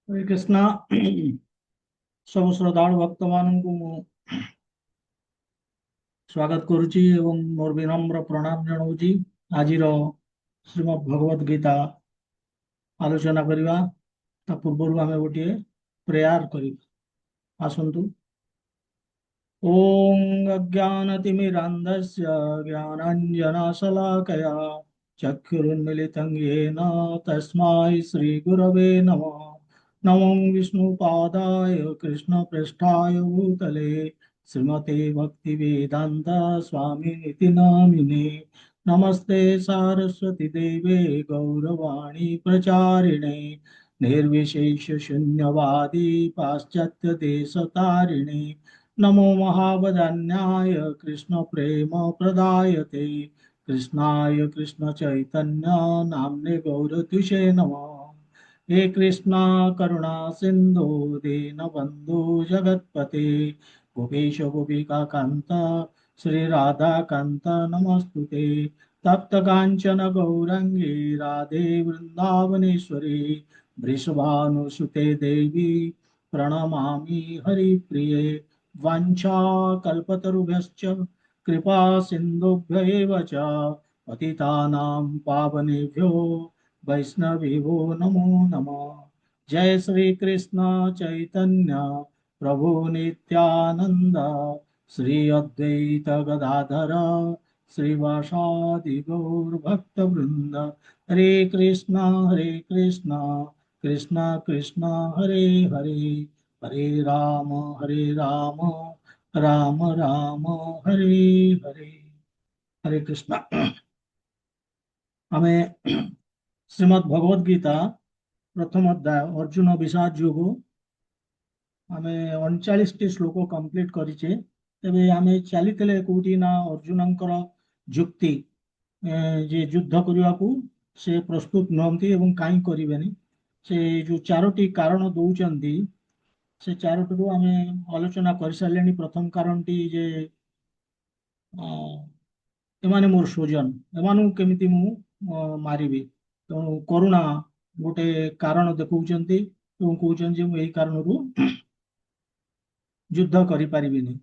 हरे कृष्णा। सब श्रद्धालु भक्त मानू स्वागत करुच्ची एवं मोर विनम्र प्रणाम जनाऊँगी। आज श्रीमद् भगवद गीता आलोचना करवा ता पूर्व आम गोटे प्रेयर करवा। आसतु। ओम अज्ञानतिमिरान्धस्य ज्ञानाञ्जनशलाकया चक्षुरुन्मिलितं येन तस्मै श्रीगुरवे नमः। नमो विष्णुपादाय कृष्णप्रेष्ठाय भूतले श्रीमते भक्तिवेदान्त स्वामिनिति नामिने। नमस्ते सारस्वती देवे गौरवाणी प्रचारिणे निर्विशेष शून्यवादी पाश्चात्य देशतारिणे। नमो महावदान्याय कृष्ण प्रेम प्रदायते कृष्णाय कृष्ण चैतन्य नाम्ने गौरतुषे नमः। हे कृष्णा करुणा सिंधु दीन बंधु जगतपते गोपेश गोपिका कांत श्री राधा कांत नमस्तुते। तप्त कांचन गौरंगी राधे वृंदावनेश्वरी वृषभानुसुते देवी प्रणमामि हरिप्रिये। वाञ्छाकल्पतरुभ्यश्च कृपा सिन्धुभ्य एव च पतितानां पावनेभ्यो वैष्णवेभ्यो नमो नमः। जय श्री कृष्ण चैतन्य प्रभु नित्यानंद श्री अद्वैत गदाधर श्रीवासादि गौर भक्त वृंद। हरे कृष्णा कृष्णा कृष्णा हरे हरे हरे हरे राम राम राम हरे हरे। हरे कृष्णा। आमे श्रीमद् भगवद गीता प्रथम अध्याय अर्जुन विषाद योग आमे 39 श्लोक कंप्लीट करिचे। तेबे आमे चलीते कोटी ना अर्जुनंकर जुक्ति जे युद्ध करने को से प्रस्तुत नुहति एवं कहीं करेनि से जो चारोटी कारण दौरान से चारोटी आमे आलोचना कर सारे। प्रथम कारण टी जे एमाने मोर स्वजन एमानु केमिति मु मारिबी तेणु करुणा गोटे कारण देखौचंती एवं कहउचन जे मु एही कारणरू युद्ध करि पारिबिनी।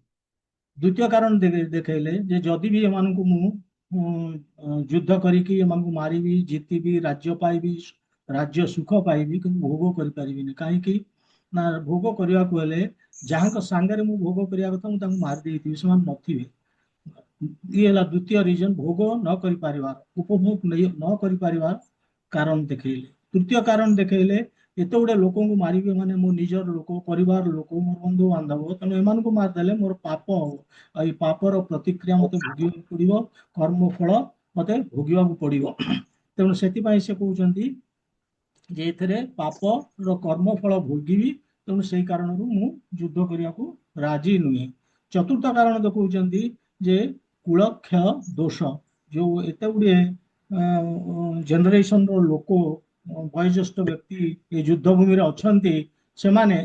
द्वितीय कारण देखैले जे जदि भी एमानकु मु युद्ध करिकी एमानकु मारिबी जीतिबी राज्य पाइबी राज्य सुख पाइबी किंतु भोग करि पारिबिनी। काहेकि ना भोग करिया को हेले जहां सांगरे मु भोग करिया କଥା मु तांको मार देइथिबि समान नथिबे। ये है द्वितीय रीजन भोग न कर पारिबार उपभोग नहीं न कर पारिबार कारण देखैले। तृतीय कारण देखैले एत गुड़े लोक को मारिबे माने मो निजर लोक परिवार लोक मोर बंधु बांधव तेणु एमान को मारदेले मोर पाप हम आई पापर प्रतिक्रिया मते भोगिବାକୁ पड़िबो कर्म फल मते भोगिବାକୁ पड़िबो। तेणु सेति से कहउचंती जे एथरे पाप रो कर्म फल भोगिबी तेणु सेई कारणरू मु युद्ध करिया को राजी नुहे। चतुर्थ कारण देखउचंती जे कुलक्षय दोष जो एत गुड़े जेनेरेशन रो लोक वयोज्येष्ठ व्यक्ति ये युद्ध भूमि अच्छे से माने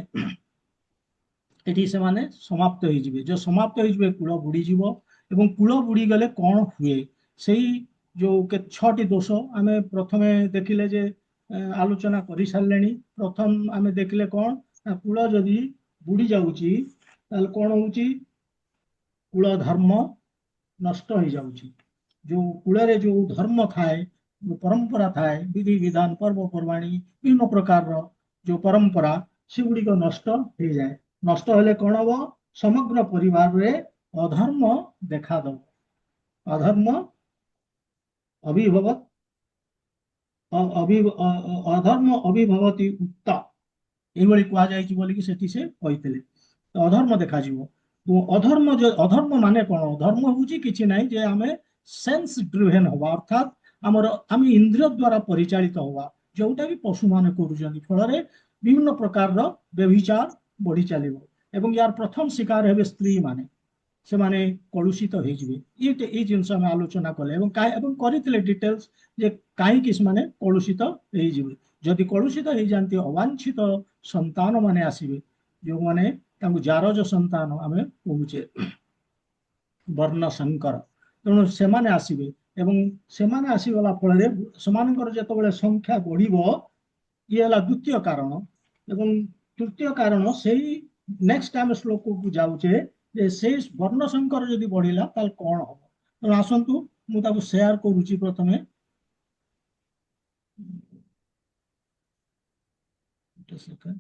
एटी से माने समाप्त हो जिवे जो समाप्त हो जिवे कूल बुड़ी जीवो एवं कूल बुड़ी गले कौन हुए सेही जो के छटी दोष आमे प्रथमे देखिले जे आलोचना कर सारे। प्रथम आमे देखिले कौन कूल जदि बुड़ी जाउची ताल कौन होउची कूल धर्म नष्ट हो जाउची। जो कूल जो धर्म थाए जो परंपरा थाए विधि विधान पर्वपर्वाणी विभिन्न प्रकार जो परंपरा से गुड़िक नष्ट हो जाए। नष्ट हेले कौन हम समग्र परिवार रे अधर्म देखा दब अधर्म अभिभवत अधर्म अभिभवती उत्ता ये कहुई बोलिकी से कहते तो अधर्म देखा तो अधर्म जो अधर्म माने कौन धर्म हूँ कि ना जे आम सेन्स ड्रिवेन हवा अर्थात आमर आम इंद्रिय द्वारा परिचालित हवा जोटा भी पशु मान कर फल विभिन्न प्रकार व्यभिचार बढ़ी चलो एवं यार प्रथम शिकार हे स्त्री माने से माने कलुषित हो ये जिनस आम आलोचना कले करते डिटेल्स जे कहीं माने कलुषित हो जदि कलुषित हो जाती अवांछित संतान माने आसवे जो माने जारज संतान आम कहुचे वर्ण संकर तेणु से आसवे एवं से आसीगला फल से जो संख्या बढ़ ये द्वितीय कारण ଏବଂ ତୃତୀୟ କାରଣ ସେଇ ନେକ୍ସଟ ଆମେ ଶ୍ଲୋକକୁ ଯାଉଛେ ଯେ ସେଇ ବର୍ଣ୍ଣ ସଂକର ଯଦି ବଢିଲା ତାହେଲେ କଣ ହବ। ତେଣୁ ଆସନ୍ତୁ ମୁଁ ତାକୁ ସେୟାର କରୁଛି ପ୍ରଥମେ। ଗୋଟେ ସେକେଣ୍ଡ।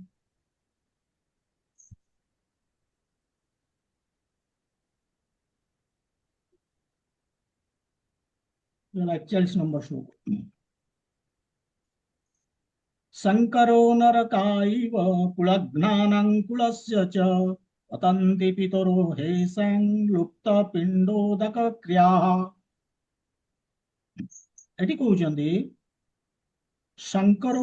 ହେଲା 41 ନମ୍ବର ଶ୍ଲୋକ। शङ्करो नरकायैव कुलघ्नानां कुलस्य च पतन्ति पितरो हेषां लुप्तपिण्डोदकक्रियाः। ଏଠି କହୁଛନ୍ତି ଶଙ୍କର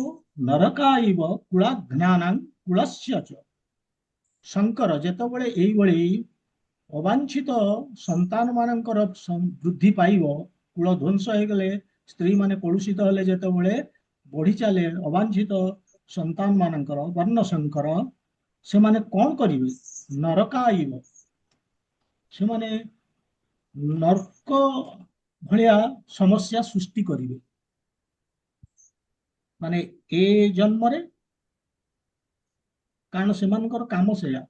ନରକାଇବ କୁଳାଘ୍ନାନାଂ କୁଳସ୍ୟ ଚ। ଶଙ୍କର ଯେତେବେଳେ ଏଇଭଳି ଅବାଞ୍ଛିତ ସନ୍ତାନ ମାନଙ୍କର ବୃଦ୍ଧି ପାଇବ, କୁଳ ଧ୍ୱଂସ ହେଇଗଲେ, ସ୍ତ୍ରୀ ମାନେ କଳୁଷିତ ହେଲେ, ଯେତେବେଳେ ବଢି ଚାଲେ ଅବାଞ୍ଛିତ ସନ୍ତାନ ମାନଙ୍କର ବର୍ଣ୍ଣ ଶଙ୍କର, ସେମାନେ କଣ କରିବେ? ନରକାଇବ, ସେମାନେ ନର୍କ ଭଳିଆ ସମସ୍ୟା ସୃଷ୍ଟି କରିବେ। ମାନେ ଏ ଜନ୍ମରେ, କାରଣ ସେମାନଙ୍କର କାମ ସେଇଆ,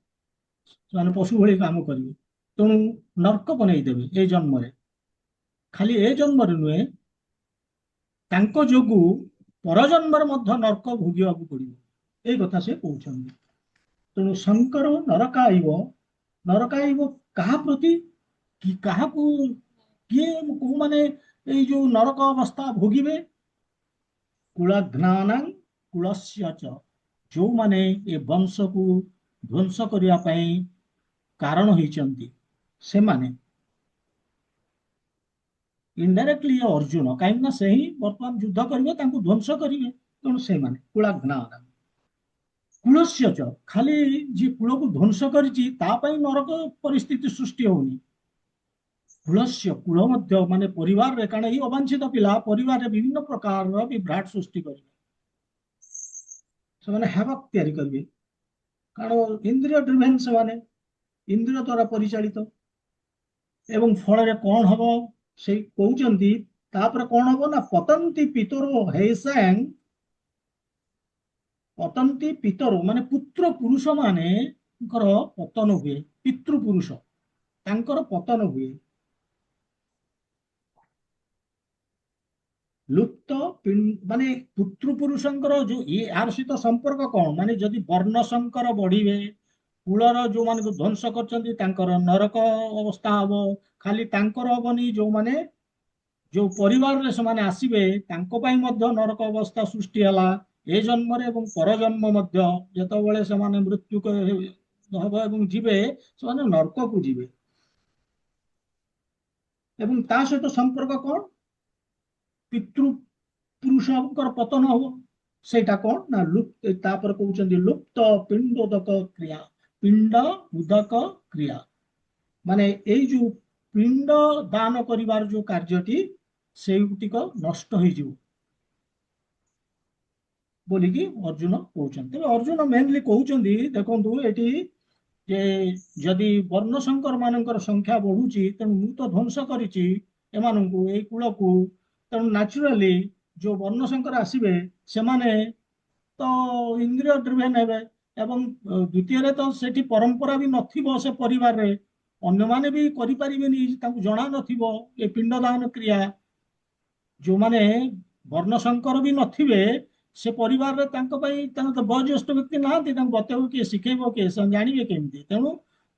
ସେମାନେ ପଶୁ ଭଳି କାମ କରିବେ, ତେଣୁ ନର୍କ ବନେଇଦେବେ ଏ ଜନ୍ମରେ। ଖାଲି ଏ ଜନ୍ମରେ ନୁହେଁ, ତାଙ୍କ ଯୋଗୁ ପରଜନ୍ମରେ ମଧ୍ୟ ନର୍କ ଭୋଗିବାକୁ ପଡିବ, ଏଇ କଥା ସେ କହୁଛନ୍ତି। ତେଣୁ ଶଙ୍କର ନରକାଇବ, ନରକାଇବ କାହା ପ୍ରତି, କି କାହାକୁ, କିଏ କୋଉମାନେ ଏଇ ଯୋଉ ନରକ ଅବସ୍ଥା ଭୋଗିବେ? କୁଳଘ୍ନାନାଂ କୁଳସ୍ୟ ଚ, ଯୋଉମାନେ ଏ ବଂଶକୁ ଧ୍ୱଂସ କରିବା ପାଇଁ କାରଣ ହେଇଛନ୍ତି ସେମାନେ। ଇନଡାଇରେକ୍ଟଲି ଅର୍ଜୁନ, କାହିଁକି ନା ସେ ହିଁ ବର୍ତ୍ତମାନ ଯୁଦ୍ଧ କରିବେ, ତାଙ୍କୁ ଧ୍ୱଂସ କରିବେ, ତେଣୁ ସେମାନେ କୁଳଘ୍ନାନାଂ କୁଳସ୍ୟ ଚ, ଖାଲି ଯିଏ କୂଳକୁ ଧ୍ୱଂସ କରିଛି ତା ପାଇଁ ନରକ ପରିସ୍ଥିତି ସୃଷ୍ଟି ହଉନି। କୁଳସ୍ୟ, କୂଳ ମଧ୍ୟ ମାନେ ପରିବାରରେ, କାରଣ ଏଇ ଅବାଞ୍ଛିତ ପିଲା ପରିବାରରେ ବିଭିନ୍ନ ପ୍ରକାରର ବିଭ୍ରାଟ ସୃଷ୍ଟି କରିବେ, ସେମାନେ ହ୍ୟାଭକ୍ ତିଆରି କରିବେ। କାରଣ ଇନ୍ଦ୍ରିୟ ଡ୍ରିଭେନ୍, ସେମାନେ ଇନ୍ଦ୍ରିୟ ଦ୍ୱାରା ପରିଚାଳିତ। ଏବଂ ଫଳରେ କଣ ହବ ସେଇ କହୁଛନ୍ତି, ତାପରେ କଣ ହବ ନା ପତନ୍ତି ପିତରୋ ହେଇସାଂ, ପତନ୍ତି ପିତରୋ ମାନେ ପୁତ୍ର ପୁରୁଷ ମାନଙ୍କର ପତନ ହୁଏ, ପିତୃପୁରୁଷ ତାଙ୍କର ପତନ ହୁଏ। ଲୁପ୍ତ ମାନେ ପିତୃପୁରୁଷଙ୍କର ଯୋଉ ଆର ସହିତ ସମ୍ପର୍କ କଣ, ମାନେ ଯଦି ବର୍ଣ୍ଣ ଶଙ୍କର ବଢିବେ, କୂଳର ଯୋଉମାନଙ୍କୁ ଧ୍ୱଂସ କରିଛନ୍ତି ତାଙ୍କର ନରକ ଅବସ୍ଥା ହବ। ଖାଲି ତାଙ୍କର ହବନି, ଯୋଉମାନେ ଯୋଉ ପରିବାରରେ ସେମାନେ ଆସିବେ ତାଙ୍କ ପାଇଁ ମଧ୍ୟ ନରକ ଅବସ୍ଥା ସୃଷ୍ଟି ହେଲା ଏ ଜନ୍ମରେ ଏବଂ ପର ଜନ୍ମ ମଧ୍ୟ। ଯେତେବେଳେ ସେମାନେ ମୃତ୍ୟୁ ହବ ଏବଂ ଯିବେ, ସେମାନେ ନରକକୁ ଯିବେ। ଏବଂ ତା ସହିତ ସମ୍ପର୍କ କଣ? ପିତୃ ପୁରୁଷଙ୍କର ପତନ ହବ। ସେଇଟା କଣ ନା ତାପରେ କହୁଛନ୍ତି ଲୁପ୍ତ ପିଣ୍ଡୋଦକ କ୍ରିୟା, ପିଣ୍ଡ ଉଦକ କ୍ରିୟା, ମାନେ ଏଇ ଯୋଉ ପିଣ୍ଡ ଦାନ କରିବାର ଯୋଉ କାର୍ଯ୍ୟଟି, ସେଇଟିକ ନଷ୍ଟ ହେଇଯିବ ବୋଲିକି ଅର୍ଜୁନ କହୁଛନ୍ତି। ତେବେ ଅର୍ଜୁନ ମେନଲି କହୁଛନ୍ତି, ଦେଖନ୍ତୁ ଏଠି ଯେ ଯଦି ବର୍ଣ୍ଣ ଶଙ୍କର ମାନଙ୍କର ସଂଖ୍ୟା ବଢୁଛି, ତେଣୁ ମୁଁ ତ ଧ୍ୱଂସ କରିଛି ଏମାନଙ୍କୁ, ଏଇ କୂଳକୁ, ତେଣୁ ନ୍ୟାଚୁରାଲି ଯୋଉ ବର୍ଣ୍ଣ ଶଙ୍କର ଆସିବେ ସେମାନେ ତ ଇନ୍ଦ୍ରିୟ ଡ୍ରିଭେନ୍ ହେବେ। ଏବଂ ଦ୍ୱିତୀୟରେ ତ ସେଠି ପରମ୍ପରା ବି ନଥିବ ସେ ପରିବାରରେ, ଅନ୍ୟମାନେ ବି କରିପାରିବେନି, ତାଙ୍କୁ ଜଣା ନଥିବ ଏ ପିଣ୍ଡଦାନ କ୍ରିୟା। ଯୋଉମାନେ ବର୍ଣ୍ଣ ଶଙ୍କର ବି ନଥିବେ ସେ ପରିବାରରେ, ତାଙ୍କ ପାଇଁ ତାଙ୍କ ତ ବୟୋଜ୍ୟେଷ୍ଠ ବ୍ୟକ୍ତି ନାହାନ୍ତି, ତାଙ୍କୁ ବତେଇବ କିଏ, ଶିଖେଇବ କିଏ, ସେମାନେ ଜାଣିବେ କେମିତି? ତେଣୁ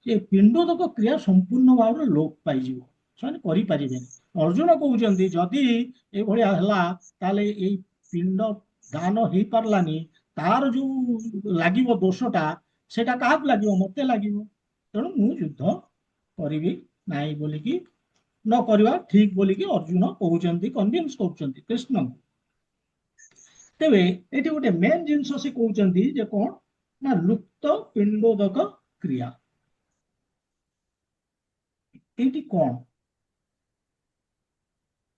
ଏ ପିଣ୍ଡୋଦକ କ୍ରିୟା ସମ୍ପୂର୍ଣ୍ଣ ଭାବରେ ଲୋପ ପାଇଯିବ, ସେମାନେ କରିପାରିବେନି। ଅର୍ଜୁନ କହୁଛନ୍ତି ଯଦି ଏଇଭଳିଆ ହେଲା ତାହେଲେ ଏଇ ପିଣ୍ଡ ଦାନ ହେଇପାରିଲାନି, ତାର ଯୋଉ ଲାଗିବ ଦୋଷଟା, ସେଟା କାହାକୁ ଲାଗିବ? ମତେ ଲାଗିବ। ତେଣୁ ମୁଁ ଯୁଦ୍ଧ କରିବି ନାହିଁ ବୋଲିକି, ନ କରିବା ଠିକ ବୋଲିକି ଅର୍ଜୁନ କହୁଛନ୍ତି, କନଭିନ୍ସ କରୁଛନ୍ତି କୃଷ୍ଣଙ୍କୁ। ତେବେ ଏଠି ଗୋଟେ ମେନ୍ ଜିନିଷ ସେ କହୁଛନ୍ତି ଯେ କଣ ନା ଲୁପ୍ତ ପିଣ୍ଡୋଦକ କ୍ରିୟା। ଏଇଠି କଣ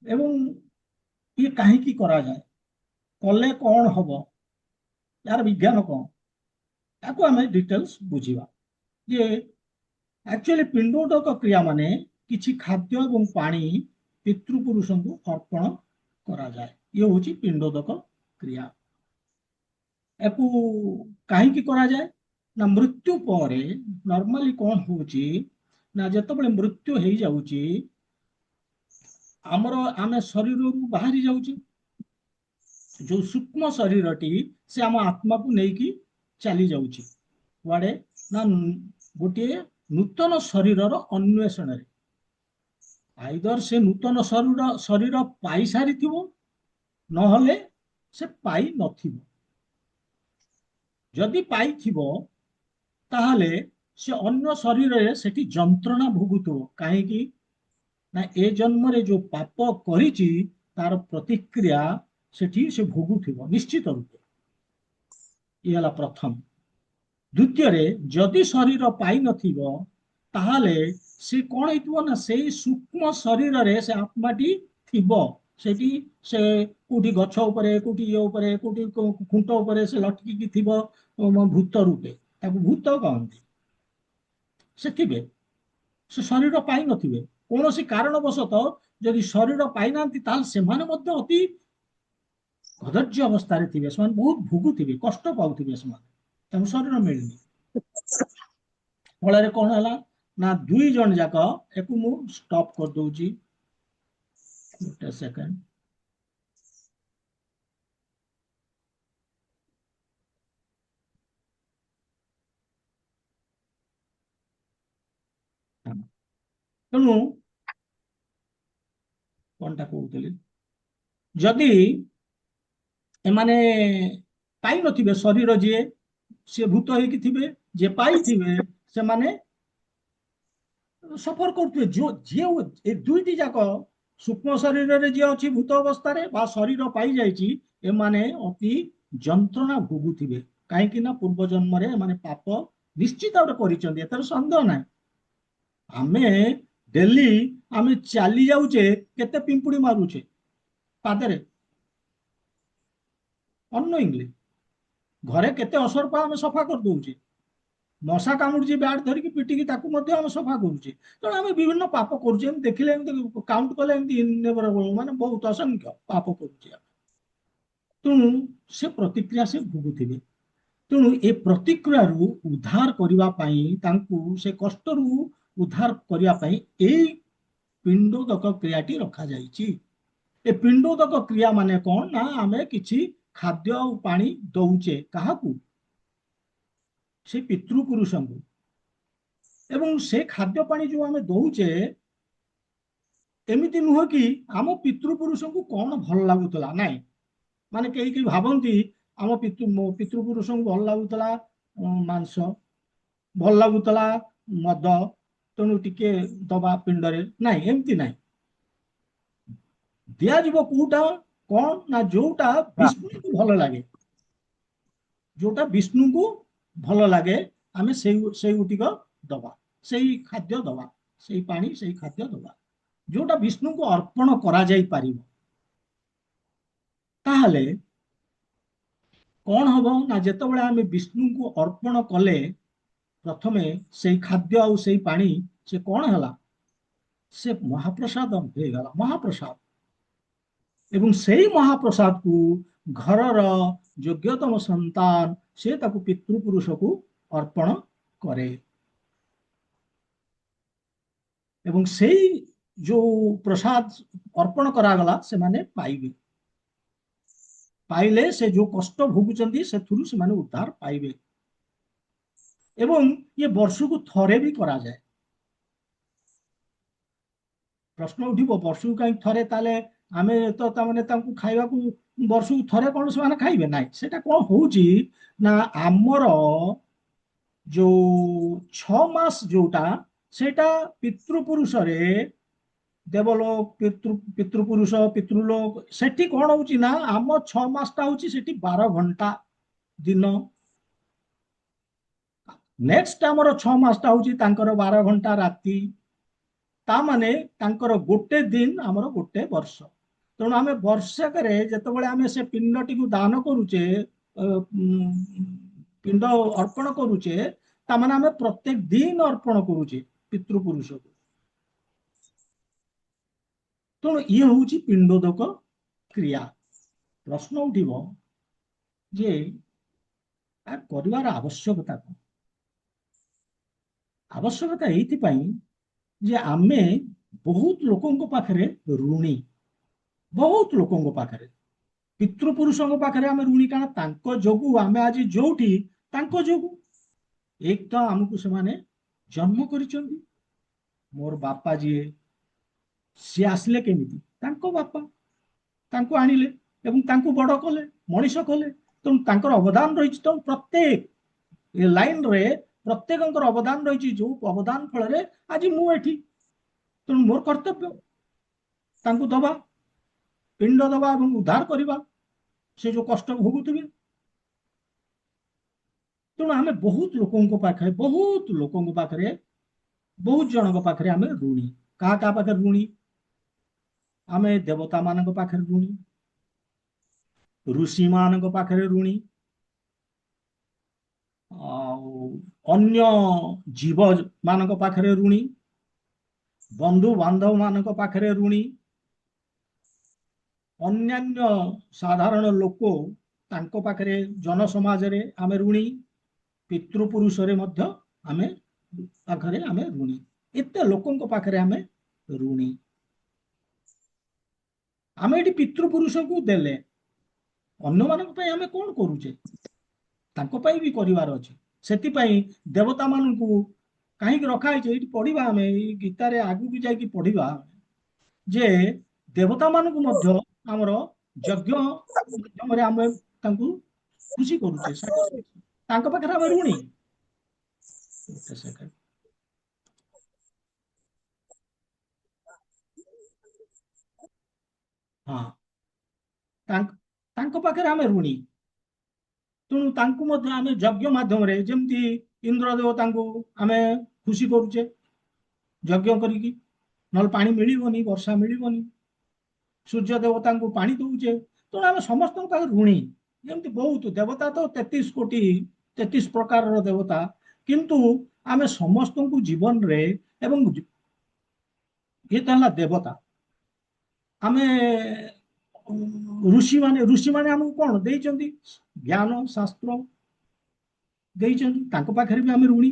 ଏବଂ ଇଏ କାହିଁକି କରାଯାଏ, କଲେ କଣ ହବ, यार विज्ञान कौन, ତାକୁ ଆମେ ଡିଟେଲ୍ସ ବୁଝିବା। ଯେ ଆକ୍ଚୁଆଲି ପିଣ୍ଡୋଦକ କ୍ରିୟା ମାନେ କିଛି ଖାଦ୍ୟ ଏବଂ ପାଣି ପିତୃପୁରୁଷଙ୍କୁ ଅର୍ପଣ କରାଯାଏ, ଇଏ ହଉଛି ପିଣ୍ଡୋଦକ କ୍ରିୟା। ୟାକୁ କାହିଁକି କରାଯାଏ ନା ମୃତ୍ୟୁ ପରେ ନର୍ମାଲି କଣ ହଉଛି ନା ଯେତେବେଳେ ମୃତ୍ୟୁ ହେଇଯାଉଛି ଆମେ ଶରୀରରୁ ବାହାରି ଯାଉଛି ଯୋଉ ସୂକ୍ଷ୍ମ ଶରୀରଟି ସେ ଆମ ଆତ୍ମାକୁ ନେଇକି ଚାଲି ଯାଉଛି କୁଆଡେ ନା ଗୋଟିଏ ନୂତନ ଶରୀରର ଅନ୍ୱେଷଣରେ ଆଇଦର ସେ ନୂତନ ଶରୀର ପାଇସାରିଥିବ ନହେଲେ ସେ ପାଇ ନଥିବ ଯଦି ପାଇଥିବ ତାହେଲେ ସେ ଅନ୍ୟ ଶରୀରରେ ସେଠି ଯନ୍ତ୍ରଣା ଭୋଗୁଥିବ କାହିଁକି ନା ଏ ଜନ୍ମରେ ଯୋଉ ପାପ କରିଛି ତାର ପ୍ରତିକ୍ରିୟା ସେଠି ସେ ଭୋଗୁଥିବ ନିଶ୍ଚିତ ରୂପେ ଇଏ ହେଲା ପ୍ରଥମ ଦ୍ୱିତୀୟରେ ଯଦି ଶରୀର ପାଇନଥିବ ତାହେଲେ ସେ କଣ ହେଇଥିବ ନା ସେଇ ସୂକ୍ଷ୍ମ ଶରୀରରେ ସେ ଆତ୍ମାଟି ଥିବ ସେଠି ସେ କୋଉଠି ଗଛ ଉପରେ କୋଉଠି ଇଏ ଉପରେ କୋଉଠି ଖୁଣ୍ଟ ଉପରେ ସେ ଲଟକିକି ଥିବ ଭୂତ ରୂପେ ତାକୁ ଭୂତ କହନ୍ତି ସେ ଥିବେ ସେ ଶରୀର ପାଇନଥିବେ କୌଣସି କାରଣବଶତଃ ଯଦି ଶରୀର ପାଇନାହାନ୍ତି ତାହେଲେ ସେମାନେ ମଧ୍ୟ ଅତି କଦର୍ଯ୍ୟ ଅବସ୍ଥାରେ ଥିବେ ସେମାନେ ବହୁତ ଭୋଗୁଥିବେ କଷ୍ଟ ପାଉଥିବେ ସେମାନେ ତାଙ୍କୁ ଶରୀର ମିଳିନି ଫଳରେ କଣ ହେଲା ନା ଦୁଇ ଜଣ ଯାକ ଏକୁ ମୁଁ ଷ୍ଟପ୍ କରିଦଉଛି ଗୋଟେ ସେକେଣ୍ଡ ତେଣୁ କଣଟା କହୁଥିଲି ଯଦି ଏମାନେ ପାଇନଥିବେ ଶରୀର ଯିଏ ସିଏ ଭୂତ ହେଇକି ଥିବେ ଯିଏ ପାଇଥିବେ ସେମାନେ ସଫର କରୁଥିବେ ଯିଏ ଏ ଦୁଇଟି ଯାକ ସୂକ୍ଷ୍ମ ଶରୀରରେ ଯିଏ ଅଛି ଭୂତ ଅବସ୍ଥାରେ ବା ଶରୀର ପାଇଯାଇଛି ଏମାନେ ଅତି ଯନ୍ତ୍ରଣା ଭୋଗୁଥିବେ କାହିଁକି ନା ପୂର୍ବ ଜନ୍ମରେ ଏମାନେ ପାପ ନିଶ୍ଚିତ ଭାବରେ କରିଛନ୍ତି ଏଥର ସନ୍ଦେହ ନାହିଁ ଆମେ ଡେଲି ଆମେ ଚାଲି ଯାଉଛେ କେତେ ପିମ୍ପୁଡି ମାରୁଛେ ପାଦରେ ଅନନୋଇଂଲି ଘରେ କେତେ ଅସରପା ଆମେ ସଫା କରିଦଉଛେ ମଶା କାମୁଡୁଛି ବ୍ୟାଟ୍ ଧରିକି ପିଟିକି ତାକୁ ମଧ୍ୟ ଆମେ ସଫା କରୁଛେ ତେଣୁ ଆମେ ବିଭିନ୍ନ ପାପ କରୁଛେ ଏମିତି ଦେଖିଲେ ଏମିତି କାଉଣ୍ଟ କଲେ ଏମିତି ଇନନେବରେବଲ ମାନେ ବହୁତ ଅସଂଖ୍ୟ ପାପ କରୁଛେ ତେଣୁ ସେ ପ୍ରତିକ୍ରିୟା ସେ ଭୋଗୁଥିବେ ତେଣୁ ଏ ପ୍ରତିକ୍ରିୟାରୁ ଉଦ୍ଧାର କରିବା ପାଇଁ ତାଙ୍କୁ ସେ କଷ୍ଟରୁ ଉଦ୍ଧାର କରିବା ପାଇଁ ଏଇ ପିଣ୍ଡୋଦକ କ୍ରିୟାଟି ରଖାଯାଇଛି ଏ ପିଣ୍ଡୋଦକ କ୍ରିୟା ମାନେ କଣ ନା ଆମେ କିଛି ଖାଦ୍ୟ ଆଉ ପାଣି ଦଉଛେ କାହାକୁ ସେ ପିତୃପୁରୁଷଙ୍କୁ ଏବଂ ସେ ଖାଦ୍ୟ ପାଣି ଯୋଉ ଆମେ ଦଉଛେ ଏମିତି ନୁହଁ କି ଆମ ପିତୃପୁରୁଷଙ୍କୁ କଣ ଭଲ ଲାଗୁଥିଲା ନାଇଁ ମାନେ କେହି କେହି ଭାବନ୍ତି ଆମ ପିତୃପୁରୁଷଙ୍କୁ ଭଲ ଲାଗୁଥିଲା ମାଂସ ଭଲ ଲାଗୁଥିଲା ମଦ ତେଣୁ ଟିକେ ଦବା ପିଣ୍ଡରେ ନାଇଁ ଏମିତି ନାଇଁ ଦିଆଯିବ କୋଉଟା କଣ ନା ଯୋଉଟା ବିଷ୍ଣୁଙ୍କୁ ଭଲ ଲାଗେ ଯୋଉଟା ବିଷ୍ଣୁଙ୍କୁ ଭଲ ଲାଗେ ଆମେ ସେଇଗୁଟିକ ଦବା ସେଇ ଖାଦ୍ୟ ଦବା ସେଇ ପାଣି ସେଇ ଖାଦ୍ୟ ଦବା ଯୋଉଟା ବିଷ୍ଣୁଙ୍କୁ ଅର୍ପଣ କରାଯାଇ ପାରିବ ତାହେଲେ କଣ ହବ ନା ଯେତେବେଳେ ଆମେ ବିଷ୍ଣୁଙ୍କୁ ଅର୍ପଣ କଲେ ପ୍ରଥମେ ସେଇ ଖାଦ୍ୟ ଆଉ ସେଇ ପାଣି ସେ କଣ ହେଲା ସେ ମହାପ୍ରସାଦ ହେଇଗଲା ମହାପ୍ରସାଦ ଏବଂ ସେଇ ମହାପ୍ରସାଦକୁ ଘରର ଯୋଗ୍ୟତମ ସନ୍ତାନ ସେ ତାକୁ ପିତୃପୁରୁଷକୁ ଅର୍ପଣ କରେ ଏବଂ ସେଇ ଯୋଉ ପ୍ରସାଦ ଅର୍ପଣ କରାଗଲା ସେମାନେ ପାଇବେ ପାଇଲେ ସେ ଯୋଉ କଷ୍ଟ ଭୋଗୁଛନ୍ତି ସେଥିରୁ ସେମାନେ ଉଦ୍ଧାର ପାଇବେ ଏବଂ ଇଏ ବର୍ଷକୁ ଥରେ ବି କରାଯାଏ ପ୍ରଶ୍ନ ଉଠିବ ବର୍ଷକୁ କାହିଁକି ଥରେ ତାହେଲେ ଆମେ ତ ତାମାନେ ତାଙ୍କୁ ଖାଇବାକୁ ବର୍ଷକୁ ଥରେ କଣ ସେମାନେ ଖାଇବେ ନାହିଁ ସେଟା କଣ ହଉଛି ନା ଆମର ଯୋଉ 6 ମାସ ଯୋଉଟା ସେଇଟା ପିତୃପୁରୁଷରେ ଦେବଲୋକ ପିତୃପୁରୁଷ ପିତୃଲୋକ ସେଠି କଣ ହଉଛି ନା ଆମ 6 ମାସଟା ହଉଛି ସେଠି 12 ଘଣ୍ଟା ଦିନ ନେକ୍ସଟ ଆମର 6 ମାସଟା ହଉଛି ତାଙ୍କର 12 ଘଣ୍ଟା ରାତି ତା ମାନେ ତାଙ୍କର ଗୋଟେ ଦିନ ଆମର ଗୋଟେ ବର୍ଷ ତେଣୁ ଆମେ ବର୍ଷକରେ ଯେତେବେଳେ ଆମେ ସେ ପିଣ୍ଡଟିକୁ ଦାନ କରୁଛେ ପିଣ୍ଡ ଅର୍ପଣ କରୁଛେ ତାମାନେ ଆମେ ପ୍ରତ୍ୟେକ ଦିନ ଅର୍ପଣ କରୁଛେ ପିତୃପୁରୁଷକୁ ତେଣୁ ଇଏ ହଉଛି ପିଣ୍ଡୋଦକ କ୍ରିୟା ପ୍ରଶ୍ନ ଉଠିବ ଯେ କରିବାର ଆବଶ୍ୟକତା କଣ? ଆବଶ୍ୟକତା ଏଇଥିପାଇଁ ଯେ ଆମେ ବହୁତ ଲୋକଙ୍କ ପାଖରେ ଋଣୀ, ବହୁତ ଲୋକଙ୍କ ପାଖରେ, ପିତୃପୁରୁଷଙ୍କ ପାଖରେ ଆମେ ଋଣୀ। କାରଣ ତାଙ୍କ ଯୋଗୁ ଆମେ ଆଜି ଯୋଉଠି, ତାଙ୍କ ଯୋଗୁ। ଏକ ତ ଆମକୁ ସେମାନେ ଜନ୍ମ କରିଛନ୍ତି। ମୋର ବାପା ଯିଏ, ସିଏ ଆସିଲେ କେମିତି? ତାଙ୍କ ବାପା ତାଙ୍କୁ ଆଣିଲେ ଏବଂ ତାଙ୍କୁ ବଡ କଲେ, ମଣିଷ କଲେ। ତେଣୁ ତାଙ୍କର ଅବଦାନ ରହିଛି। ତ ପ୍ରତ୍ୟେକ ଏ ଲାଇନରେ ପ୍ରତ୍ୟେକଙ୍କର ଅବଦାନ ରହିଛି, ଯୋଉ ଅବଦାନ ଫଳରେ ଆଜି ମୁଁ ଏଠି। ତେଣୁ ମୋର କର୍ତ୍ତବ୍ୟ ତାଙ୍କୁ ଦବା, ପିଣ୍ଡ ଦବା ଏବଂ ଉଦ୍ଧାର କରିବା ସେ ଯୋଉ କଷ୍ଟ ଭୋଗୁଥିବେ। ତେଣୁ ଆମେ ବହୁତ ଲୋକଙ୍କ ପାଖରେ, ବହୁତ ଲୋକଙ୍କ ପାଖରେ, ବହୁତ ଜଣଙ୍କ ପାଖରେ ଆମେ ଋଣୀ। କାହା କାହା ପାଖରେ ଋଣୀ? ଆମେ ଦେବତା ମାନଙ୍କ ପାଖରେ ଋଣୀ, ଋଷି ମାନଙ୍କ ପାଖରେ ଋଣୀ, ଆଉ ଅନ୍ୟ ଜୀବ ମାନଙ୍କ ପାଖରେ ଋଣୀ, ବନ୍ଧୁ ବାନ୍ଧବ ମାନଙ୍କ ପାଖରେ ଋଣୀ, ଅନ୍ୟାନ୍ୟ ସାଧାରଣ ଲୋକ ତାଙ୍କ ପାଖରେ, ଜନସମାଜରେ ଆମେ ଋଣୀ, ପିତୃପୁରୁଷରେ ମଧ୍ୟ ଆମେ ପାଖରେ ଆମେ ଋଣୀ। ଏତେ ଲୋକଙ୍କ ପାଖରେ ଆମେ ଋଣୀ। ଆମେ ଏଠି ପିତୃପୁରୁଷଙ୍କୁ ଦେଲେ, ଅନ୍ୟମାନଙ୍କ ପାଇଁ ଆମେ କଣ କରୁଛେ? ତାଙ୍କ ପାଇଁ ବି କରିବାର ଅଛି। ସେଥିପାଇଁ ଦେବତା ମାନଙ୍କୁ କାହିଁକି ରଖା ହେଇଛି? ଏଇଠି ପଢିବା ଆମେ, ଏଇ ଗୀତାରେ ଆଗକୁ ଯାଇକି ପଢିବା ଯେ ଦେବତା ମାନଙ୍କୁ ମଧ୍ୟ ଆମର ଯଜ୍ଞ ମାଧ୍ୟମରେ ଆମେ ତାଙ୍କୁ ଖୁସି କରୁଛେ, ତାଙ୍କ ପାଖରେ ଆମେ ଋଣୀ। ଗୋଟେ ସେକେଣ୍ଡ। ହଁ, ତାଙ୍କ ପାଖରେ ଆମେ ଋଣୀ। ତେଣୁ ତାଙ୍କୁ ମଧ୍ୟ ଆମେ ଯଜ୍ଞ ମାଧ୍ୟମରେ, ଯେମିତି ଇନ୍ଦ୍ର ଦେବତାଙ୍କୁ ଆମେ ଖୁସି କରୁଛେ ଯଜ୍ଞ କରିକି, ନହେଲେ ପାଣି ମିଳିବନି, ବର୍ଷା ମିଳିବନି। ସୂର୍ଯ୍ୟ ଦେବତାଙ୍କୁ ପାଣି ଦଉଛେ। ତେଣୁ ଆମେ ସମସ୍ତଙ୍କ ପାଖରେ ଋଣୀ। ଯେମିତି ବହୁତ ଦେବତା ତ 33 କୋଟି, 33 ପ୍ରକାରର ଦେବତା, କିନ୍ତୁ ଆମେ ସମସ୍ତଙ୍କୁ ଜୀବନରେ, ଏବଂ ଇଏ ତ ହେଲା ଦେବତା। ଆମେ ଋଷିମାନେ ଆମକୁ କଣ ଦେଇଛନ୍ତି? ଜ୍ଞାନ ଶାସ୍ତ୍ର ଦେଇଛନ୍ତି, ତାଙ୍କ ପାଖରେ ବି ଆମେ ଋଣୀ।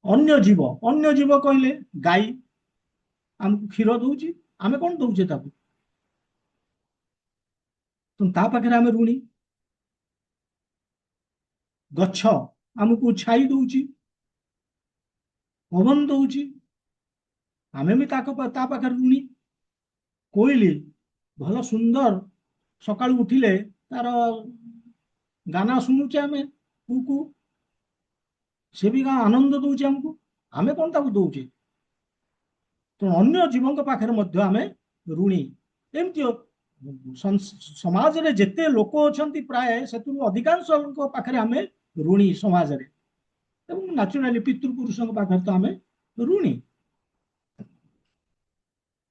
ଅନ୍ୟ ଜୀବ କହିଲେ ଗାଈ ଆମକୁ କ୍ଷୀର ଦଉଛି, ଆମେ କଣ ଦଉଛେ ତାକୁ? ତା ପାଖରେ ଆମେ ଋଣୀ। ଗଛ ଆମକୁ ଛାଇ ଦଉଛି, ପବନ ଦଉଛି, ଆମେ ବି ତା ପାଖରେ ଋଣୀ। କୋଇଲି ଭଲ ସୁନ୍ଦର, ସକାଳୁ ଉଠିଲେ ତାର ଗାନା ଶୁଣୁଛେ ଆମେ, କୁକୁ, ସେ ବି ଆନନ୍ଦ ଦଉଛି ଆମକୁ। ଆମେ କଣ ତାକୁ ଦଉଛେ? ତେଣୁ ଅନ୍ୟ ଜୀବଙ୍କ ପାଖରେ ମଧ୍ୟ ଆମେ ଋଣୀ। ଏମିତି ସମାଜରେ ଯେତେ ଲୋକ ଅଛନ୍ତି, ପ୍ରାୟ ସେଥିରୁ ଅଧିକାଂଶ ଲୋକ ପାଖରେ ଆମେ ଋଣୀ ସମାଜରେ। ଏବଂ ନ୍ୟାଚୁରାଲି ପିତୃପୁରୁଷଙ୍କ ପାଖରେ ତ ଆମେ ଋଣୀ।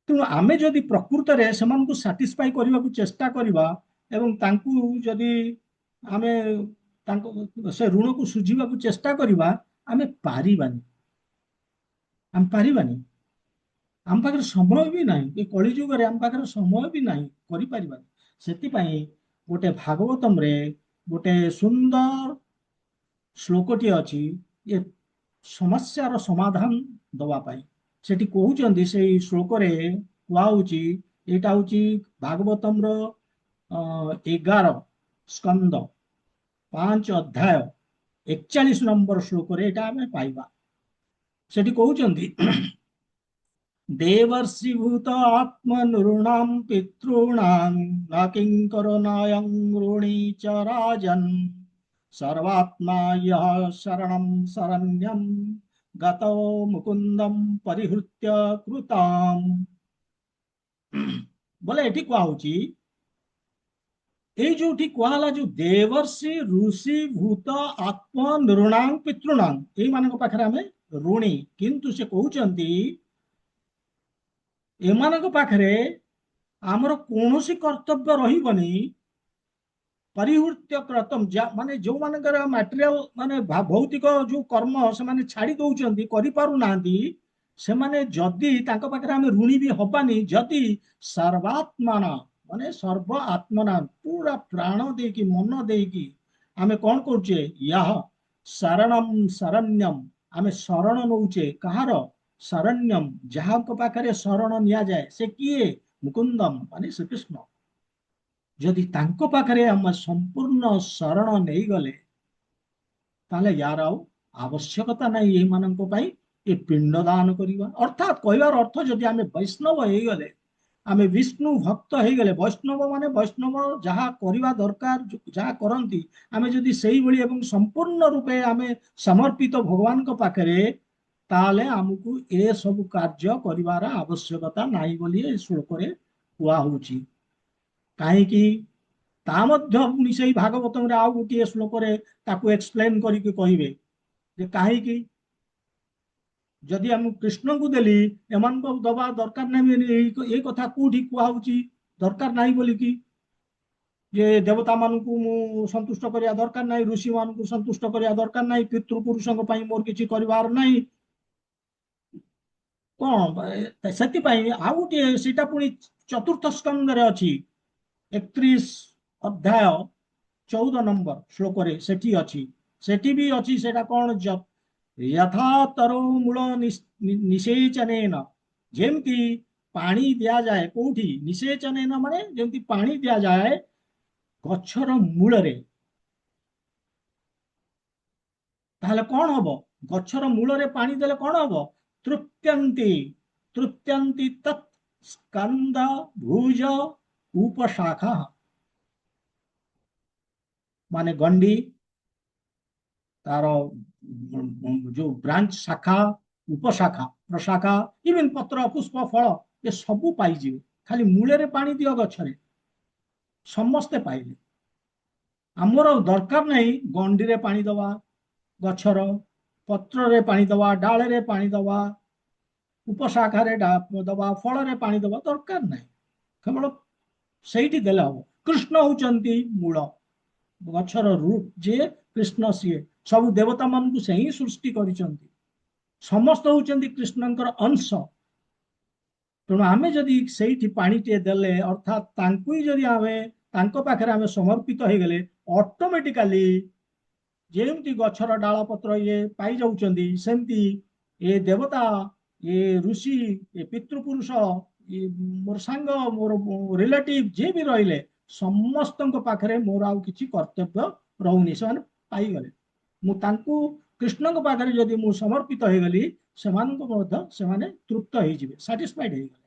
ତେଣୁ ଆମେ ଯଦି ପ୍ରକୃତରେ ସେମାନଙ୍କୁ ସାଟିସ୍ଫାଇ କରିବାକୁ ଚେଷ୍ଟା କରିବା, ଏବଂ ତାଙ୍କୁ ଯଦି ଆମେ ତାଙ୍କ ସେ ଋଣକୁ ଶୁଝିବାକୁ ଚେଷ୍ଟା କରିବା, ଆମେ ପାରିବାନି। ଆମେ ପାରିବାନି। ଆମ ପାଖରେ ସମୟ ବି ନାହିଁ। ଏ କଳି ଯୁଗରେ ଆମ ପାଖରେ ସମୟ ବି ନାହିଁ, କରିପାରିବାନି। ସେଥିପାଇଁ ଗୋଟେ ଭାଗବତମରେ ଗୋଟେ ସୁନ୍ଦର ଶ୍ଲୋକଟି ଅଛି, ଏ ସମସ୍ୟାର ସମାଧାନ ଦବା ପାଇଁ। ସେଠି କହୁଛନ୍ତି, ସେଇ ଶ୍ଲୋକରେ କୁହା ହଉଛି, ଏଇଟା ହଉଛି ଭାଗବତମର 11 ସ୍କନ୍ଦ, 5 ଅଧ୍ୟାୟ, 41 ନମ୍ବର ଶ୍ଲୋକରେ ଏଇଟା ଆମେ ପାଇବା। ସେଠି କହୁଛନ୍ତି, ଦେବର୍ଷିଭୂତ ଆତ୍ମନୃଣାମ୍ ପିତॄଣାଂ न किङ्करो नायं ऋणी च राजन् सर्वात्मा यः शरणं शरण्यं गतो मुकुन्दं परिहृत्य कृताम्। ବୋଲେ ଏଠି କୁହା ହଉଛି, ଏଇ ଯୋଉଠି କୁହା ହେଲା, ଯୋଉ ଦେବର୍ଷି ଋଷି ଭୂତ ଆତ୍ମ ନୃଣାଂ ପିତୃଣାଂ, ଏଇମାନଙ୍କ ପାଖରେ ଆମେ ଋଣୀ। କିନ୍ତୁ ସେ କହୁଛନ୍ତି ଏମାନଙ୍କ ପାଖରେ ଆମର କୌଣସି କର୍ତ୍ତବ୍ୟ ରହିବନି। ପରିହୃତ୍ୟ କ୍ରତମ୍, ମାନେ ଯୋଉମାନଙ୍କର ମ୍ୟାଟେରିଆଲ, ମାନେ ଭୌତିକ ଯୋଉ କର୍ମ ସେମାନେ ଛାଡି ଦଉଛନ୍ତି, କରିପାରୁନାହାନ୍ତି, ସେମାନେ ଯଦି ତାଙ୍କ ପାଖରେ ଆମେ ଋଣୀ ବି ହବାନି, ଯଦି ସର୍ବାତ୍ମନା, ମାନେ ସର୍ବ ଆତ୍ମନା, ପୁରା ପ୍ରାଣ ଦେଇକି, ମନ ଦେଇକି आमे कौन करुचे यह शरणम शरण्यम आमे शरण नौचे कहार शरण्यम जहाँ पाखरे शरण निया जाए से किए मुकुंदम माने श्रीकृष्ण जदि तांको पाखरे हम संपूर्ण शरण नहीं गले ताले यार आउ आवश्यकता नहीं ये मानक पाई ये पिंड दान करिवा अर्थात कहवार अर्थ जदि आमे वैष्णव हो गले आमे विष्णु भक्त हो गले वैष्णव माने वैष्णव जहाँ करवा दरकार जहाँ करती आमे जदि सेही भली एवं संपूर्ण रूपे आमे समर्पित भगवान को पाखरे ताले हमकु ए सब कार्य करिवार आवश्यकता नाही बोली ए श्लोक रे कुआ होउची काहे कि ता मध्य पुणी सेही भागवतम रे आउ गोटे श्लोक रे ताकू एक्सप्लेन करिके कहिबे जे काहे कि जदि हम कृष्ण को देली एमान को दबा दरकार नहीं ये कथा कोठी कुआ होउची दरकार नहीं बोली कि जे देवता मानकु मु संतुष्ट करिया दरकार नहीं ऋषि मानकु संतुष्ट करिया दरकार नहीं पितृपुरुषଙ୍କ ପାଇଁ मोर किछि करिवार नहीं कौन से आउ गोटे सीटा पुणी चतुर्थ स्कंद रे अछि 31 अध्याय 14 नंबर श्लोक रे सेठी अछि सेठी भी अछि सेटा कौन यथा तरो मूल निषेचनेन जेमती पानी दिया जाए कोठी निषेचनेन माने जेमती पानी दिया जाए गछर मूल रे ताहले कौन हबो गछर मूल रे पानी देले कौन हबो तृप्यन्ति तृप्यन्ति तत् स्कंद भुज उपशाखा माने गंडी तार जो ब्रांच शाखा उपशाखा प्रशाखा इवन पत्र पुष्प फल ये सबू पाई खाली मूले पानी दियो गछरे समस्ते पाइले आमर दरकार नहीं गंडी रे पानी दवा गछर पत्र रे पानी दवा डाल रे पानी दवा उपशाखा रे दवा फल रे पानी दवा दरकार नहीं केवल सही देले हम कृष्ण होचंती मूल गछर रूट जे कृष्ण सीए सब देवता मान से ही सृष्टि करिसंती समस्त होचंती कृष्णंकर अंश तेणु आमे जदि सेठी पानी टे देले अर्थात तांकु ही जदि आमे तांको पाखरे आमे समर्पित हो गले ऑटोमेटिकली जेमती गछर डाल पत्र ये पाई जाउचंती सेमती ए देवता ये ऋषि ये पितृपुरुष ये मोर सांग मोर रिलेटिव जे भी रहिले समस्त पाखरे मोर आउ किछि कर्तव्य रहउनी से पाई गले मु तांकु कृष्ण पाखे जदि मु समर्पित हो गली से तृप्त हो साटिस्फाइड हो गले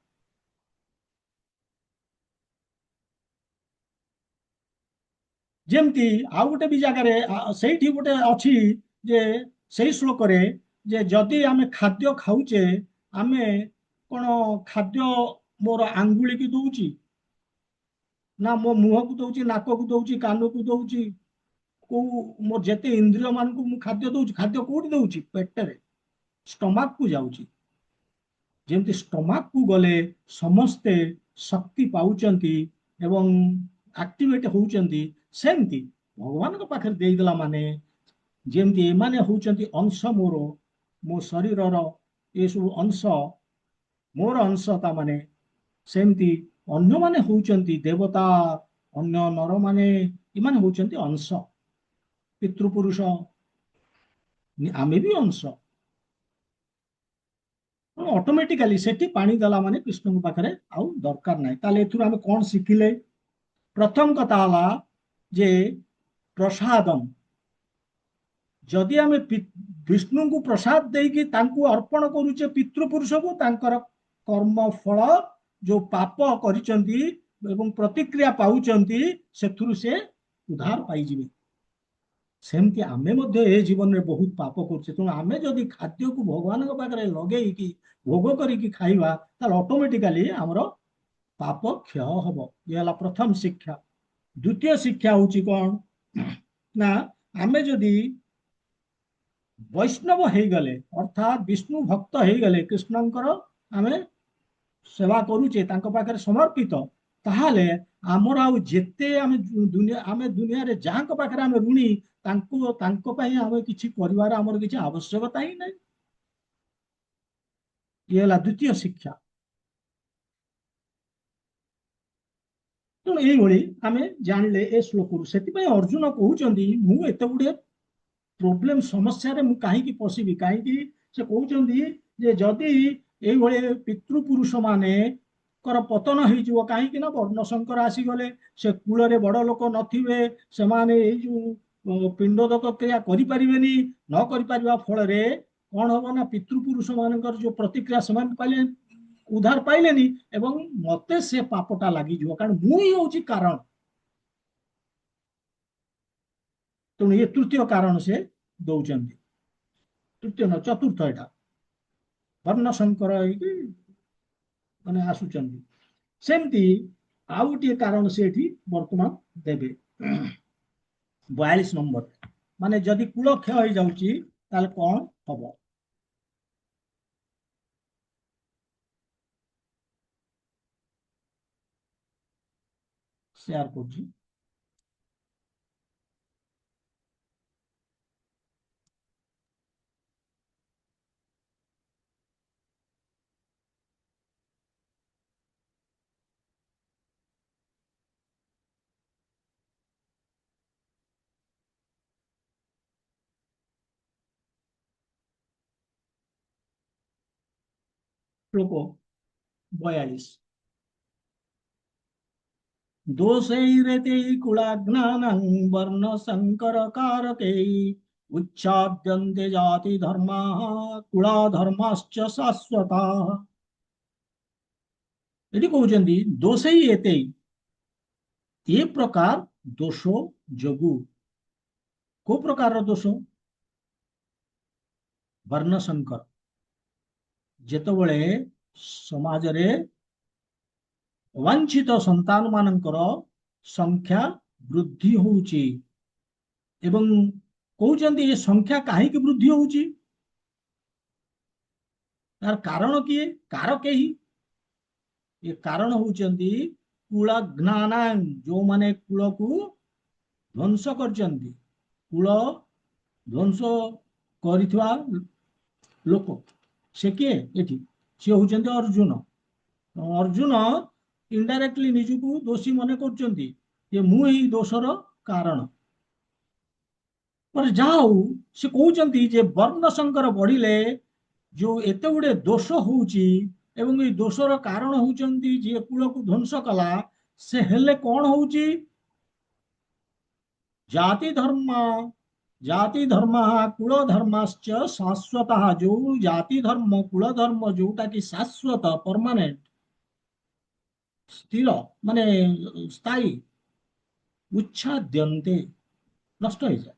जेमती आउ गोटे भी जगह से गोटे अच्छी जे से श्लोक रे जे जदि आमे खाद्य खाऊचे आमे कौन खाद्य मोर आंगुली की दौची ना मो मुह को दौची नाक को दौची कान को दौची को मोर जेते इंद्रिय मान को खाद्य दौची खाद्य कोठी दौची पेटरे स्टमक को जाउची जेमती स्टमक को गले समस्ते शक्ति पाउचंती एवं एक्टिवेट होउचंती सेमती भगवान को पाखर देइदला माने जेमती एमाने होउचंती अंश मोर मो शरीर रो ये सब अंश मोर अंश ता माने सेमती अन्य माने होउचंती देवता अन्य नर माने इमाने होउचंती अंश पितृपुरुष आमे भी अंश ऑटोमेटिकली सेठी पानी दला माने कृष्ण पाखरे आउ दरकार नाही ताले एथुर आमे कोन शिखिले प्रथम कथा हला जे प्रसादम जदि आमे विष्णु को प्रसाद देकी तांकु अर्पण करूचे पितृपुरुष को तांकर कर्म फल जो पाप करिचंती एवं प्रतिक्रिया पाउचंती सेथुरु से उद्धार पाई जिवे सेमती आमे मध्य ए जीवन में बहुत पाप करछे तो आमे जदि खाद्य को भगवान के पाखरे लगेई कि भोग करिकी खाइबा ताल ऑटोमेटिकली हमरो पाप क्षय हबो ये हला प्रथम शिक्षा द्वितीय शिक्षा होची कोन ना आमे जदि वैष्णव हो गले अर्थात विष्णु भक्त हो गले कृष्णंकर आमे सेवा करूचे तांको पाखरे समर्पित ताहाले आमर आउ जेते आमे दुनिया रे जाहां पाखरे आमे ऋणी तांको पई आमे किछि परिवार आमर किछि आवश्यकता ही नहीं ये हला द्वितीय शिक्षा ତେଣୁ ଏଇଭଳି ଆମେ ଜାଣିଲେ ଏ ଶ୍ଲୋକରୁ। ସେଥିପାଇଁ ଅର୍ଜୁନ କହୁଛନ୍ତି ମୁଁ ଏତେ ଗୁଡିଏ ପ୍ରୋବ୍ଲେମ ସମସ୍ୟାରେ ମୁଁ କାହିଁକି ପଶିବି, କାହିଁକି ସେ କହୁଛନ୍ତି ଯେ ଯଦି ଏଇଭଳି ପିତୃପୁରୁଷ ମାନେଙ୍କର ପତନ ହେଇଯିବ, କାହିଁକି ନା ବର୍ଣ୍ଣ ଶଙ୍କର ଆସିଗଲେ, ସେ କୂଳରେ ବଡ ଲୋକ ନଥିବେ, ସେମାନେ ଏଇ ଯୋଉ ପିଣ୍ଡୋଦକ କ୍ରିୟା କରିପାରିବେନି, ନ କରିପାରିବା ଫଳରେ କଣ ହବ ନା ପିତୃପୁରୁଷ ମାନଙ୍କର ଯୋଉ ପ୍ରତିକ୍ରିୟା ସେମାନେ ପାଇଲେ, ଉଦ୍ଧାର ପାଇଲେନି, ଏବଂ ମତେ ସେ ପାପଟା ଲାଗିଯିବ, କାରଣ ମୁଁ ହିଁ ହଉଛି କାରଣ। ତେଣୁ ଏ ତୃତୀୟ କାରଣ ସେ ଦଉଛନ୍ତି, ତୃତୀୟ ନ ଚତୁର୍ଥ, ଏଇଟା ବର୍ଣ୍ଣ ଶଙ୍କର ହେଇକି ମାନେ ଆସୁଛନ୍ତି। ସେମିତି ଆଉ ଗୋଟିଏ କାରଣ ସେ ଏଠି ବର୍ତ୍ତମାନ ଦେବେ 42 ନମ୍ବର, ମାନେ ଯଦି କୂଳ କ୍ଷୟ ହେଇଯାଉଛି ତାହେଲେ କଣ ହବ। ସେୟାର କରୁଛି। ଶ୍ଲୋକ 42। दोषैरेते कुलाज्ञानं वर्ण संकर कारकै उच्चाद्यन्ते जाति धर्माः कुला धर्माश्च शाश्वताः। ଏଠି କହୁଛନ୍ତି ଦୋଷେଇ ଏତେ, ଏ ପ୍ରକାର ଦୋଷ ଯୋଗୁ। କୋଉ ପ୍ରକାରର ଦୋଷ? ବର୍ଣ୍ଣ ସଂକର, ଯେତେବେଳେ ସମାଜରେ ଅବାଞ୍ଛିତ ସନ୍ତାନ ମାନଙ୍କର ସଂଖ୍ୟା ବୃଦ୍ଧି ହଉଛି, ଏବଂ କହୁଛନ୍ତି ଏ ସଂଖ୍ୟା କାହିଁକି ବୃଦ୍ଧି ହଉଛି, ତାର କାରଣ କିଏ, କାର କେହି? ଏ କାରଣ ହଉଛନ୍ତି କୁଳଘ୍ନାନା, ଯୋଉମାନେ କୂଳକୁ ଧ୍ୱଂସ କରିଛନ୍ତି, କୂଳ ଧ୍ୱଂସ କରିଥିବା ଲୋକ। ସେ କିଏ ଏଠି? ସେ ହଉଛନ୍ତି ଅର୍ଜୁନ। ଅର୍ଜୁନ ଇନଡାଇରେକ୍ଟଲି ନିଜକୁ ଦୋଷୀ ମନେ କରୁଛନ୍ତି ଯେ ମୁଁ ଏଇ ଦୋଷର କାରଣ। ପରେ ଯାହା ହଉ, ସେ କହୁଛନ୍ତି ଯେ ବର୍ଣ୍ଣ ସଂକର ବଢିଲେ ଯୋଉ ଏତେ ଗୁଡେ ଦୋଷ ହଉଛି, ଏବଂ ଏଇ ଦୋଷର କାରଣ ହଉଛନ୍ତି ଯିଏ କୂଳକୁ ଧ୍ୱଂସ କଲା, ସେ ହେଲେ କଣ ହଉଛି? ଜାତି ଧର୍ମ, ଜାତି ଧର୍ମ କୁଳ ଧର୍ମାଶ୍ଚ ଶାଶ୍ୱତ, ଯୋଉ ଜାତି ଧର୍ମ କୁଳ ଧର୍ମ ଯୋଉଟା କି ଶାଶ୍ୱତ ପରମାନେଣ୍ଟ, ସ୍ଥିର ମାନେ ସ୍ଥାୟୀ, ଉଚ୍ଛାଦ୍ୟନ୍ତେ ନଷ୍ଟ ହେଇଯାଏ।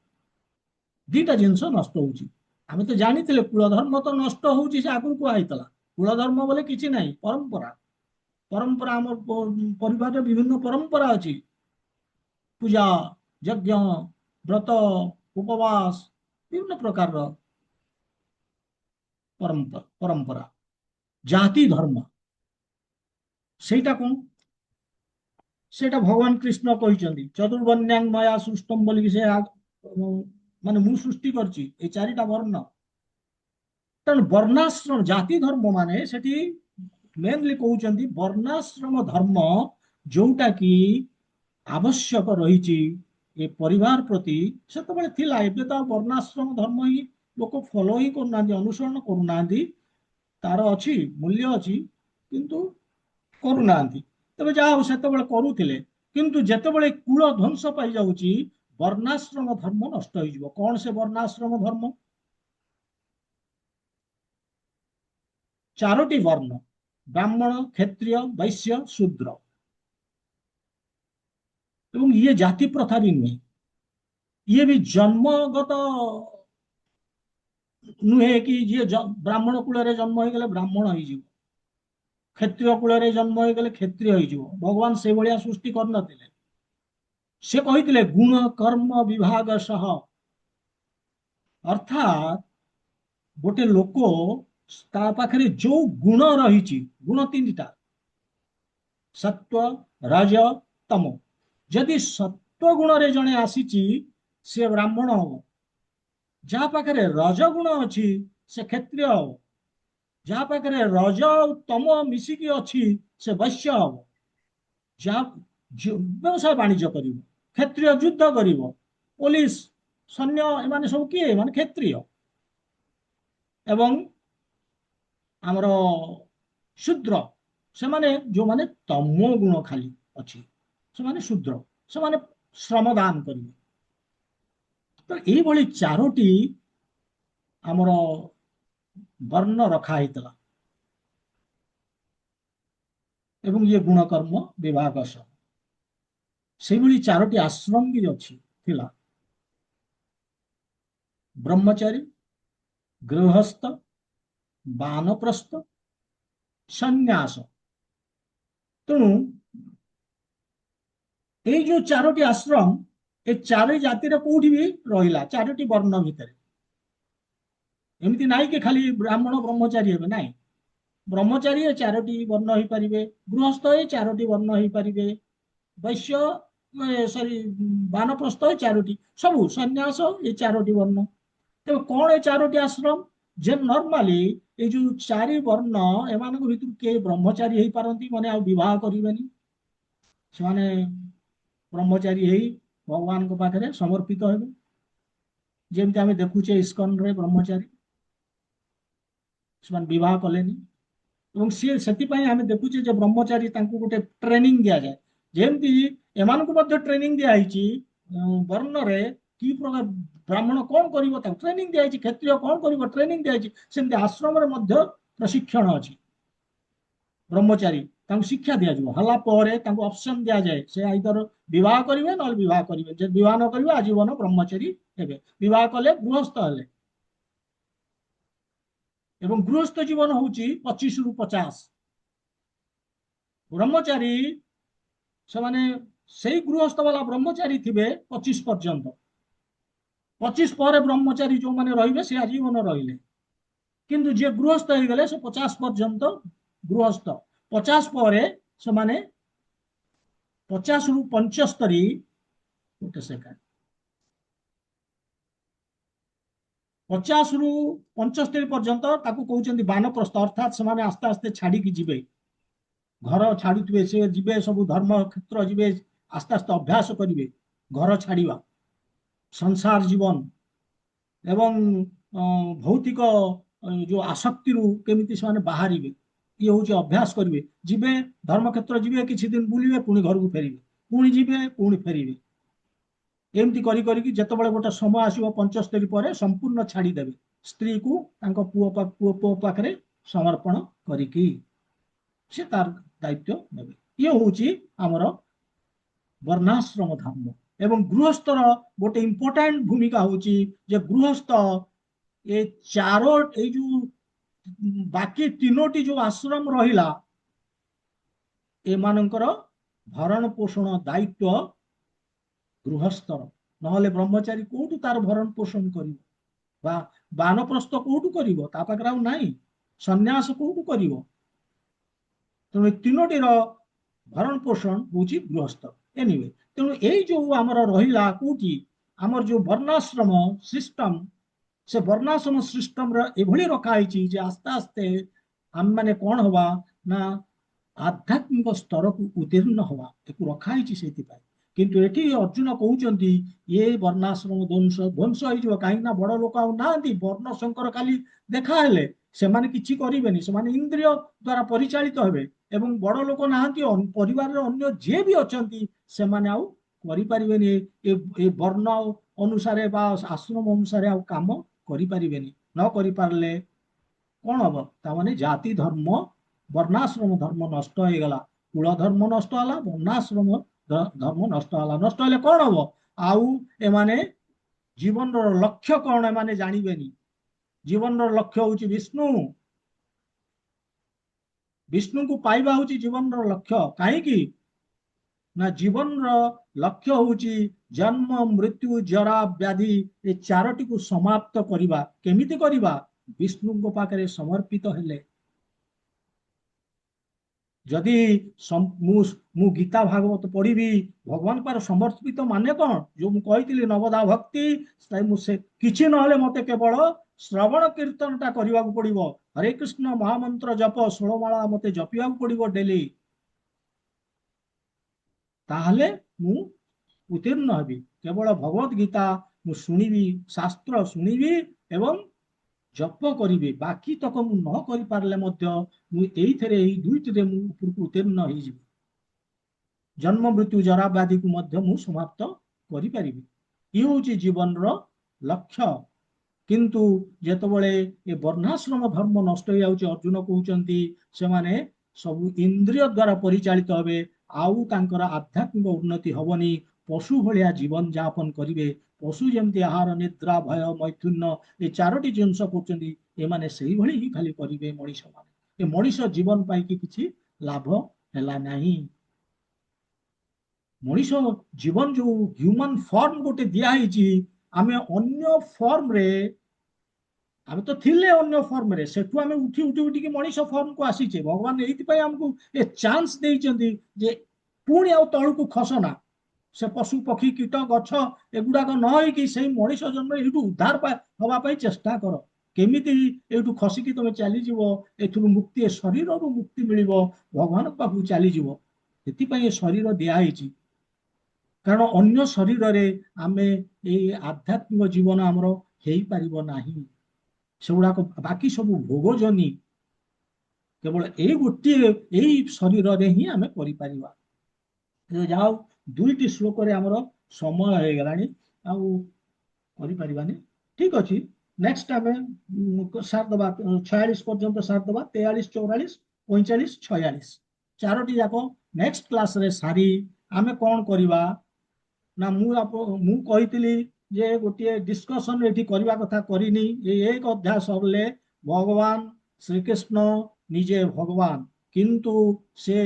ଦିଟା ଜିନିଷ ନଷ୍ଟ ହଉଛି। ଆମେ ତ ଜାଣିଥିଲେ କୁଳ ଧର୍ମ ତ ନଷ୍ଟ ହଉଛି, ସେ ଆଗରୁ କୁହାହେଇଥିଲା। କୁଳ ଧର୍ମ ବୋଲେ କିଛି ନାହିଁ, ପରମ୍ପରା। ପରମ୍ପରା ଆମ ପରିବାରରେ ବିଭିନ୍ନ ପରମ୍ପରା ଅଛି, ପୂଜା, ଯଜ୍ଞ, ବ୍ରତ, ଉପବାସ, ବିଭିନ୍ନ ପ୍ରକାରର ପରମ୍ପରା। ଜାତି ଧର୍ମ ସେଇଟା କଣ? ସେଇଟା ଭଗବାନ କୃଷ୍ଣ କହିଛନ୍ତି ଚତୁର୍ବର୍ଣ୍ଣ୍ୟାଂ ମୟା ସୃଷ୍ଟମ ବୋଲିକି, ସେ ମାନେ ମୁଁ ସୃଷ୍ଟି କରିଛି এই ଚାରିଟା ବର୍ଣ୍ଣ। ତେଣୁ ବର୍ଣ୍ଣାଶ୍ରମ ଜାତି ଧର୍ମ ମାନେ ସେଠି ମେନଲି କହୁଛନ୍ତି ବର୍ଣ୍ଣାଶ୍ରମ ଧର୍ମ, ଯୋଉଟା କି ଆବଶ୍ୟକ ରହିଛି ଏ ପରିବାର ପ୍ରତି, ସେତେବେଳେ ଥିଲା। ଏବେ ତ ବର୍ଣ୍ଣାଶ୍ରମ ଧର୍ମ ହିଁ ଲୋକ ଫଲୋ ହିଁ କରୁନାହାନ୍ତି, ଅନୁସରଣ କରୁନାହାନ୍ତି। ତାର ଅଛି ମୂଲ୍ୟ ଅଛି, କିନ୍ତୁ କରୁନାହାନ୍ତି। ତେବେ ଯାହା ହଉ ସେତେବେଳେ କରୁଥିଲେ, କିନ୍ତୁ ଯେତେବେଳେ କୂଳ ଧ୍ୱଂସ ପାଇଯାଉଛି, ବର୍ଣ୍ଣାଶ୍ରମ ଧର୍ମ ନଷ୍ଟ ହେଇଯିବ। କଣ ସେ ବର୍ଣ୍ଣାଶ୍ରମ ଧର୍ମ? ଚାରୋଟି ବର୍ଣ୍ଣ, ବ୍ରାହ୍ମଣ, କ୍ଷତ୍ରିୟ, ବୈଶ୍ୟ, ଶୂଦ୍ର। ଏବଂ ଇଏ ଜାତି ପ୍ରଥା ବି ନୁହେଁ, ଇଏ ବି ଜନ୍ମଗତ ନୁହେଁ କି ଯିଏ ବ୍ରାହ୍ମଣ କୂଳରେ ଜନ୍ମ ହେଇଗଲେ ବ୍ରାହ୍ମଣ ହେଇଯିବ, କ୍ଷତ୍ରିୟ କୂଳରେ ଜନ୍ମ ହେଇଗଲେ କ୍ଷତ୍ରିୟ ହେଇଯିବ। ଭଗବାନ ସେଇଭଳିଆ ସୃଷ୍ଟି କରିନଥିଲେ। ସେ କହିଥିଲେ ଗୁଣ କର୍ମ ବିଭାଗ ସହ, ଅର୍ଥାତ୍ ଗୋଟେ ଲୋକ ତା ପାଖରେ ଯୋଉ ଗୁଣ ରହିଛି, ଗୁଣ ତିନିଟା, ସତ୍ୱ, ରଜ, ତମ। ଯଦି ସତ୍ୱ ଗୁଣରେ ଜଣେ ଆସିଛି, ସେ ବ୍ରାହ୍ମଣ ହବ। ଯାହା ପାଖରେ ରଜ ଗୁଣ ଅଛି, ସେ କ୍ଷତ୍ରିୟ ହବ। ଯାହା ପାଖରେ ରଜ ଆଉ ତମ ମିଶିକି ଅଛି, ସେ ବୈଶ୍ୟ ହବ। ଯାହା ବ୍ୟବସାୟ ବାଣିଜ୍ୟ କରିବ, କ୍ଷତ୍ରିୟ ଯୁଦ୍ଧ କରିବ, ପୋଲିସ ସୈନ୍ୟ ଏମାନେ ସବୁ କିଏ? ମାନେ କ୍ଷତ୍ରିୟ। ଏବଂ ଆମର ଶୂଦ୍ର, ସେମାନେ ଯୋଉମାନେ ତମୋ ଗୁଣ ଖାଲି ଅଛି, ସେମାନେ ଶୂଦ୍ର, ସେମାନେ ଶ୍ରମ ଦାନ କରିବେ। ତ ଏଇଭଳି ଚାରୋଟି ଆମର ବର୍ଣ୍ଣ ରଖା ହେଇଥିଲା ଏବଂ ଇଏ ଗୁଣକର୍ମ ବିଭାଗ ସହ ସେଇଭଳି ଚାରୋଟି ଆଶ୍ରମ ବି ଅଛି ଥିଲା। ବ୍ରହ୍ମଚାରୀ, ଗୃହସ୍ଥ, ବାନପ୍ରସ୍ଥ, ସନ୍ନ୍ୟାସ। ତେଣୁ ଏଇ ଯୋଉ ଚାରୋଟି ଆଶ୍ରମ, ଏ ଚାରି ଜାତିରେ କୋଉଠି ବି ରହିଲା, ଚାରୋଟି ବର୍ଣ୍ଣ ଭିତରେ। ଏମିତି ନାହିଁ କି ଖାଲି ବ୍ରାହ୍ମଣ ବ୍ରହ୍ମଚାରୀ ହେବେ, ନାଇଁ। ବ୍ରହ୍ମଚାରୀ ଏ ଚାରୋଟି ବର୍ଣ୍ଣ ହେଇପାରିବେ, ଗୃହସ୍ଥ ଏ ଚାରୋଟି ବର୍ଣ୍ଣ ହେଇପାରିବେ, ବୈଶ୍ୟ ସରି ବାନପ୍ରସ୍ଥ ଏ ଚାରୋଟି, ସବୁ ସନ୍ନ୍ୟାସ ଏ ଚାରୋଟି ବର୍ଣ୍ଣ। ତେବେ କଣ ଏ ଚାରୋଟି ଆଶ୍ରମ? ଯେ ନର୍ମାଲି ଏଇ ଯୋଉ ଚାରି ବର୍ଣ୍ଣ, ଏମାନଙ୍କ ଭିତରୁ କିଏ ବ୍ରହ୍ମଚାରୀ ହେଇପାରନ୍ତି, ମାନେ ଆଉ ବିବାହ କରିବେନି, ସେମାନେ ବ୍ରହ୍ମଚାରୀ ହେଇ ଭଗବାନଙ୍କ ପାଖରେ ସମର୍ପିତ ହେବେ। ଯେମିତି ଆମେ ଦେଖୁଛେ ଇସ୍କନରେ ବ୍ରହ୍ମଚାରୀ, ସେମାନେ ବିବାହ କଲେନି। ଏବଂ ସିଏ ସେଥିପାଇଁ ଆମେ ଦେଖୁଛେ ଯେ ବ୍ରହ୍ମଚାରୀ ତାଙ୍କୁ ଗୋଟେ ଟ୍ରେନିଂ ଦିଆଯାଏ, ଯେମିତି ଏମାନଙ୍କୁ ମଧ୍ୟ ଟ୍ରେନିଂ ଦିଆହେଇଛି ବର୍ଣ୍ଣରେ କି ପ୍ରକାର ବ୍ରାହ୍ମଣ କଣ କରିବ ତାକୁ ଟ୍ରେନିଂ ଦିଆଯାଇଛି, କ୍ଷତ୍ରିୟ କଣ କରିବ ଟ୍ରେନିଂ ଦିଆଯାଇଛି, ସେମିତି ଆଶ୍ରମରେ ମଧ୍ୟ ପ୍ରଶିକ୍ଷଣ ଅଛି। ବ୍ରହ୍ମଚାରୀ ତାଙ୍କୁ ଶିକ୍ଷା ଦିଆଯିବ, ହେଲା ପରେ ତାଙ୍କୁ ଅପସନ ଦିଆଯାଏ, ସେ ଆଇଦର ବିବାହ କରିବେ ନହେଲେ ବିବାହ କରିବେ, ଯଦି ବିବାହ ନ କରିବେ ଆଜୀବନ ବ୍ରହ୍ମଚାରୀ ହେବେ, ବିବାହ କଲେ ଗୃହସ୍ଥ ହେଲେ। ଏବଂ ଗୃହସ୍ଥ ଜୀବନ ହଉଛି 25 ରୁ 50। ବ୍ରହ୍ମଚାରୀ ସେମାନେ ସେଇ ଗୃହସ୍ଥ ବାଲା ବ୍ରହ୍ମଚାରୀ ଥିବେ 25 ପର୍ଯ୍ୟନ୍ତ। 25 ପରେ ବ୍ରହ୍ମଚାରୀ ଯୋଉମାନେ ରହିବେ ସେ ଆଜୀବନ ରହିଲେ, କିନ୍ତୁ ଯିଏ ଗୃହସ୍ଥ ହେଇଗଲେ ସେ 50 ପର୍ଯ୍ୟନ୍ତ ଗୃହସ୍ଥ। 50 ପରେ ସେମାନେ 50 ରୁ 75, ଗୋଟେ ସେକେଣ୍ଡ, 50 ରୁ 75 ପର୍ଯ୍ୟନ୍ତ ତାକୁ କହୁଛନ୍ତି ବାନପ୍ରସ୍ଥ, ଅର୍ଥାତ୍ ସେମାନେ ଆସ୍ତେ ଆସ୍ତେ ଛାଡିକି ଯିବେ, ଘର ଛାଡୁଥିବେ, ସେ ଯିବେ ସବୁ ଧର୍ମ କ୍ଷେତ୍ର ଯିବେ, ଆସ୍ତେ ଆସ୍ତେ ଅଭ୍ୟାସ କରିବେ ଘର ଛାଡିବା, ସଂସାର ଜୀବନ ଏବଂ ଭୌତିକ ଯୋଉ ଆସକ୍ତିରୁ କେମିତି ସେମାନେ ବାହାରିବେ, ଇଏ ହଉଛି ଅଭ୍ୟାସ କରିବେ। ଯିବେ ଧର୍ମକ୍ଷେତ୍ର ଯିବେ, କିଛି ଦିନ ବୁଲିବେ, ପୁଣି ଘରକୁ ଫେରିବେ, ପୁଣି ଯିବେ ପୁଣି ଫେରିବେ। ଏମିତି କରି କରିକି ଯେତେବେଳେ ଗୋଟେ ସମୟ ଆସିବ 75 ପରେ ସମ୍ପୂର୍ଣ୍ଣ ଛାଡିଦେବେ, ସ୍ତ୍ରୀକୁ ତାଙ୍କ ପୁଅ ପାଖରେ ସମର୍ପଣ କରିକି ସେ ତାର ଦାୟିତ୍ୱ ନେବେ। ଇଏ ହଉଛି ଆମର ବର୍ଣ୍ଣାଶ୍ରମ ଧର୍ମ। ଏବଂ ଗୃହସ୍ଥର ଗୋଟେ ଇମ୍ପୋର୍ଟାଣ୍ଟ ଭୂମିକା ହଉଛି ଯେ ଗୃହସ୍ଥ ଏ ଚାରୋ ଏଇ ଯୋଉ ବାକି ତିନୋଟି ଯୋଉ ଆଶ୍ରମ ରହିଲା, ଏମାନଙ୍କର ଭରଣ ପୋଷଣ ଦାୟିତ୍ୱ ଗୃହସ୍ଥର, ନହେଲେ ବ୍ରହ୍ମଚାରୀ କୋଉଠୁ ତାର ଭରଣ ପୋଷଣ କରିବ, ବା ବାନପ୍ରସ୍ଥ କୋଉଠୁ କରିବ, ତା ପାଖରେ ଆଉ ନାହିଁ, ସନ୍ନ୍ୟାସ କୋଉଠୁ କରିବ। ତେଣୁ ଏ ତିନୋଟିର ଭରଣ ପୋଷଣ ହଉଛି ଗୃହସ୍ଥ। ଏନିୱେ, ତେଣୁ ଏଇ ଯୋଉ ଆମର ରହିଲା କୋଉଠି ଆମର ଯୋଉ ବର୍ଣ୍ଣାଶ୍ରମ ସିଷ୍ଟମ, ସେ ବର୍ଣ୍ଣାଶ୍ରମ ସିଷ୍ଟମର ଏଭଳି ରଖା ହେଇଛି ଯେ ଆସ୍ତେ ଆସ୍ତେ ଆମେ ମାନେ କଣ ହବା ନା ଆଧ୍ୟାତ୍ମିକ ସ୍ତରକୁ ଉତ୍ତୀର୍ଣ୍ଣ ହବା, ଏକୁ ରଖା ହେଇଛି ସେଇଥିପାଇଁ। କିନ୍ତୁ ଏଠି ଅର୍ଜୁନ କହୁଛନ୍ତି ଏ ବର୍ଣ୍ଣାଶ୍ରମ ଧ୍ୱଂସ ହେଇଯିବ, କାହିଁକି ନା ବଡ ଲୋକ ଆଉ ନାହାନ୍ତି, ବର୍ଣ୍ଣ ଶଙ୍କର ଖାଲି ଦେଖାହେଲେ ସେମାନେ କିଛି କରିବେନି, ସେମାନେ ଇନ୍ଦ୍ରିୟ ଦ୍ଵାରା ପରିଚାଳିତ ହେବେ, ଏବଂ ବଡ ଲୋକ ନାହାନ୍ତି, ପରିବାରରେ ଅନ୍ୟ ଯିଏ ବି ଅଛନ୍ତି ସେମାନେ ଆଉ କରିପାରିବେନି, ଏ ବର୍ଣ୍ଣ ଅନୁସାରେ ବା ଆଶ୍ରମ ଅନୁସାରେ ଆଉ କାମ କରିପାରିବେନି। ନ କରିପାରିଲେ କଣ ହବ, ତାମାନେ ଜାତି ଧର୍ମ ବର୍ଣ୍ଣାଶ୍ରମ ଧର୍ମ ନଷ୍ଟ ହେଇଗଲା, କୁଳ ଧର୍ମ ନଷ୍ଟ ହେଲା, ବର୍ଣ୍ଣାଶ୍ରମ ଧର୍ମ ନଷ୍ଟ ହେଲା। ନଷ୍ଟ ହେଲେ କଣ ହବ, ଆଉ ଏମାନେ ଜୀବନର ଲକ୍ଷ୍ୟ କଣ ଏମାନେ ଜାଣିବେନି। ଜୀବନର ଲକ୍ଷ୍ୟ ହଉଛି ବିଷ୍ଣୁ, ବିଷ୍ଣୁଙ୍କୁ ପାଇବା ହଉଛି ଜୀବନର ଲକ୍ଷ୍ୟ। କାହିଁକି ନା ଜୀବନର ଲକ୍ଷ୍ୟ ହଉଛି ଜନ୍ମ ମୃତ୍ୟୁ ଜରା ବ୍ୟାଧି ଏ ଚାରୋଟିକୁ ସମାପ୍ତ କରିବା। କେମିତି କରିବା, ବିଷ୍ଣୁଙ୍କ ପାଖରେ ସମର୍ପିତ ହେଲେ। ଯଦି ମୁଁ ଗୀତା ଭାଗବତ ପଢିବି, ଭଗବାନ ପାଖରେ ସମର୍ପିତ ମାନେ କଣ, ଯୋଉ ମୁଁ କହିଥିଲି ନବଦା ଭକ୍ତି, ମୁଁ ସେ କିଛି ନହେଲେ ମତେ କେବଳ ଶ୍ରବଣ କୀର୍ତ୍ତନ ଟା କରିବାକୁ ପଡିବ, ହରେ କୃଷ୍ଣ ମହାମନ୍ତ୍ର ଜପ 16 ମାଳା ମତେ ଜପିବାକୁ ପଡିବ ଡେଲି। ତାହେଲେ ମୁଁ ଉତ୍ତୀର୍ଣ୍ଣ ହେବି। କେବଳ ଭଗବତ ଗୀତା ମୁଁ ଶୁଣିବି, ଶାସ୍ତ୍ର ଶୁଣିବି ଏବଂ ଜପ କରିବି, ବାକି ତକ ମୁଁ ନ କରିପାରିଲେ ମଧ୍ୟ ମୁଁ ଏଇଥିରେ, ଏଇ ଦୁଇଟିରେ ମୁଁ ଉପରକୁ ଉତ୍ତୀର୍ଣ୍ଣ ହେଇଯିବି। ଜନ୍ମ ମୃତ୍ୟୁ ଜରା ବ୍ୟାଧିକୁ ମଧ୍ୟ ମୁଁ ସମାପ୍ତ କରିପାରିବି। ଇଏ ହେଉଛି ଜୀବନର ଲକ୍ଷ୍ୟ। କିନ୍ତୁ ଯେତେବେଳେ ଏ ବର୍ଣ୍ଣାଶ୍ରମ ଧର୍ମ ନଷ୍ଟ ହେଇଯାଉଛି, ଅର୍ଜୁନ କହୁଛନ୍ତି ସେମାନେ ସବୁ ଇନ୍ଦ୍ରିୟ ଦ୍ୱାରା ପରିଚାଳିତ ହେବେ, ଆଉ ତାଙ୍କର ଆଧ୍ୟାତ୍ମିକ ଉନ୍ନତି ହବନି, ପଶୁ ଭଳିଆ ଜୀବନ ଯାପନ କରିବେ। ପଶୁ ଯେମିତି ଆହାର, ନିଦ୍ରା, ଭୟ, ମୈଥୁନ୍ୟ ଏ ଚାରୋଟି ଜିନିଷ କରୁଛନ୍ତି, ଏମାନେ ସେଇଭଳି ହିଁ ଖାଲି କରିବେ ମଣିଷ ମାନେ। ଏ ମଣିଷ ଜୀବନ ପାଇକି କିଛି ଲାଭ ହେଲା ନାହିଁ। ମଣିଷ ଜୀବନ ଯୋଉ ହ୍ୟୁମାନ ଫର୍ମ ଗୋଟେ ଦିଆହେଇଛି, ଆମେ ଅନ୍ୟ ଫର୍ମରେ, ଆମେ ତ ଥିଲେ ଅନ୍ୟ ଫର୍ମରେ, ସେଠୁ ଆମେ ଉଠି ଉଠି ଉଠିକି ମଣିଷ ଫର୍ମକୁ ଆସିଛେ। ଭଗବାନ ଏଇଥିପାଇଁ ଆମକୁ ଏ ଚାନ୍ସ ଦେଇଛନ୍ତି ଯେ ପୁଣି ଆଉ ତଳକୁ ଖସନା, ସେ ପଶୁ ପକ୍ଷୀ କୀଟ ଗଛ ଏଗୁଡାକ ନ ହେଇକି ସେଇ ମଣିଷ ଜନ୍ମ ଏଇଠୁ ଉଦ୍ଧାର ହବା ପାଇଁ ଚେଷ୍ଟା କର। କେମିତି ଏଇଠୁ ଖସିକି ତମେ ଚାଲିଯିବ, ଏଥିରୁ ମୁକ୍ତି, ଏ ଶରୀରରୁ ମୁକ୍ତି ମିଳିବ, ଭଗବାନଙ୍କ ପାଖକୁ ଚାଲିଯିବ। ସେଥିପାଇଁ ଏ ଶରୀର ଦିଆହେଇଛି। କାରଣ ଅନ୍ୟ ଶରୀରରେ ଆମେ ଏଇ ଆଧ୍ୟାତ୍ମିକ ଜୀବନ ଆମର ହେଇପାରିବ ନାହିଁ। ସେଗୁଡାକ ବାକି ସବୁ ଭୋଗଜନୀ, କେବଳ ଏଇ ଗୋଟିଏ ଏଇ ଶରୀରରେ ହିଁ ଆମେ କରିପାରିବା। ଯାହା ହଉ, ଦୁଇଟି ଶ୍ଲୋକରେ ଆମର ସମୟ ହେଇଗଲାଣି, ଆଉ କରିପାରିବାନି। ଠିକ ଅଛି, ନେକ୍ସଟ ଆମେ ସାରିଦବା, 46 ପର୍ଯ୍ୟନ୍ତ ସାରିଦବା। 43, 44, 45, 46 ଚାରୋଟି ଯାକ ନେକ୍ସଟ କ୍ଲାସରେ ସାରି ଆମେ କଣ କରିବା ନା, ମୁଁ କହିଥିଲି ଯେ ଗୋଟିଏ ଡିସ୍କସନ ଏଠି କରିବା କଥା, କରିନି। ଏଇ ଏକ ଅଧ୍ୟାୟ ସରିଲେ ଭଗବାନ ଶ୍ରୀକୃଷ୍ଣ ନିଜେ ଭଗବାନ, କିନ୍ତୁ ସେ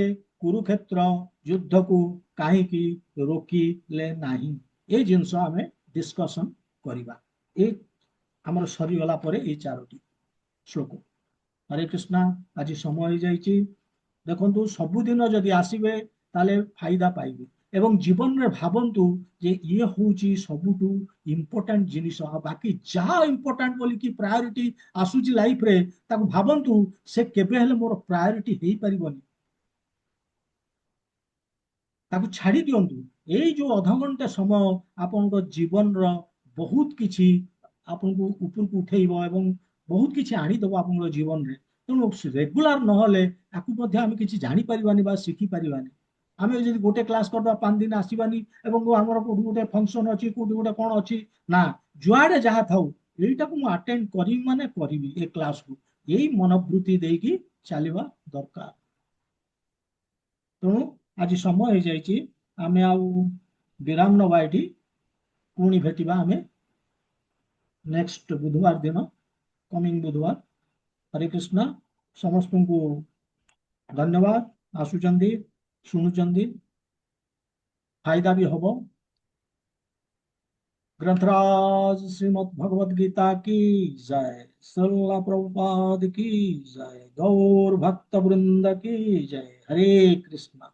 କୁରୁକ୍ଷେତ୍ର ଯୁଦ୍ଧକୁ କାହିଁକି ରୋକିଲେ ନାହିଁ, ଏ ଜିନିଷ ଆମେ ଡିସ୍କସନ କରିବା। ଏଇ ଆମର ସରିଗଲା ପରେ ଏଇ ଚାରୋଟି ଶ୍ଲୋକ। ହରେ କୃଷ୍ଣ, ଆଜି ସମୟ ହେଇଯାଇଛି। ଦେଖନ୍ତୁ, ସବୁଦିନ ଯଦି ଆସିବେ ତାହେଲେ ଫାଇଦା ପାଇବେ। ଏବଂ ଜୀବନରେ ଭାବନ୍ତୁ ଯେ ଇଏ ହଉଛି ସବୁଠୁ ଇମ୍ପୋର୍ଟାଣ୍ଟ ଜିନିଷ, ଆଉ ବାକି ଯାହା ଇମ୍ପୋର୍ଟାଣ୍ଟ ବୋଲିକି ପ୍ରାୟୋରିଟି ଆସୁଛି ଲାଇଫରେ, ତାକୁ ଭାବନ୍ତୁ ସେ କେବେ ହେଲେ ମୋର ପ୍ରାୟୋରିଟି ହେଇପାରିବନି। ତାକୁ ଛାଡି ଦିଅନ୍ତୁ। ଏଇ ଯୋଉ ଅଧଘଣ୍ଟେ ସମୟ ଆପଣଙ୍କ ଜୀବନର ବହୁତ କିଛି ଆପଣଙ୍କୁ ଉପରକୁ ଉଠେଇବ ଏବଂ ବହୁତ କିଛି ଆଣିଦବ ଆପଣଙ୍କ ଜୀବନରେ। ତେଣୁ ରେଗୁଲାର ନହେଲେ ଆକୁ ମଧ୍ୟ ଆମେ କିଛି ଜାଣିପାରିବାନି ବା ଶିଖିପାରିବାନି। ଆମେ ଯଦି ଗୋଟେ କ୍ଲାସ କରିଦବା, 5 ଦିନ ଆସିବାନି ଏବଂ ଆମର କୋଉଠି ଗୋଟେ ଫଙ୍କସନ ଅଛି, କୋଉଠି ଗୋଟେ କଣ ଅଛି, ନା, ଯୁଆଡେ ଯାହା ଥାଉ ଏଇଟାକୁ ମୁଁ ଆଟେଣ୍ଡ କରିବି ମାନେ କରିବି ଏ କ୍ଲାସକୁ, ଏଇ ମନୋବୃତ୍ତି ଦେଇକି ଚାଲିବା ଦରକାର। ତେଣୁ ଆଜି ସମୟ ହେଇଯାଇଛି, ଆମେ ଆଉ ବିରାମ ନବା ଏଠି। ପୁଣି ଭେଟିବା ଆମେ ନେକ୍ସଟ ବୁଧବାର ଦିନ, କମିଂ ବୁଧବାର। ହରେ କୃଷ୍ଣ, ସମସ୍ତଙ୍କୁ ଧନ୍ୟବାଦ। ଆସୁଛନ୍ତି, ଶୁଣୁଛନ୍ତି, फायदा भी हब। ग्रंथराज श्रीमद् भगवद गीता की जय, श्रील प्रभुपाद की जय, गौर भक्त वृंद की जय। हरे कृष्णा।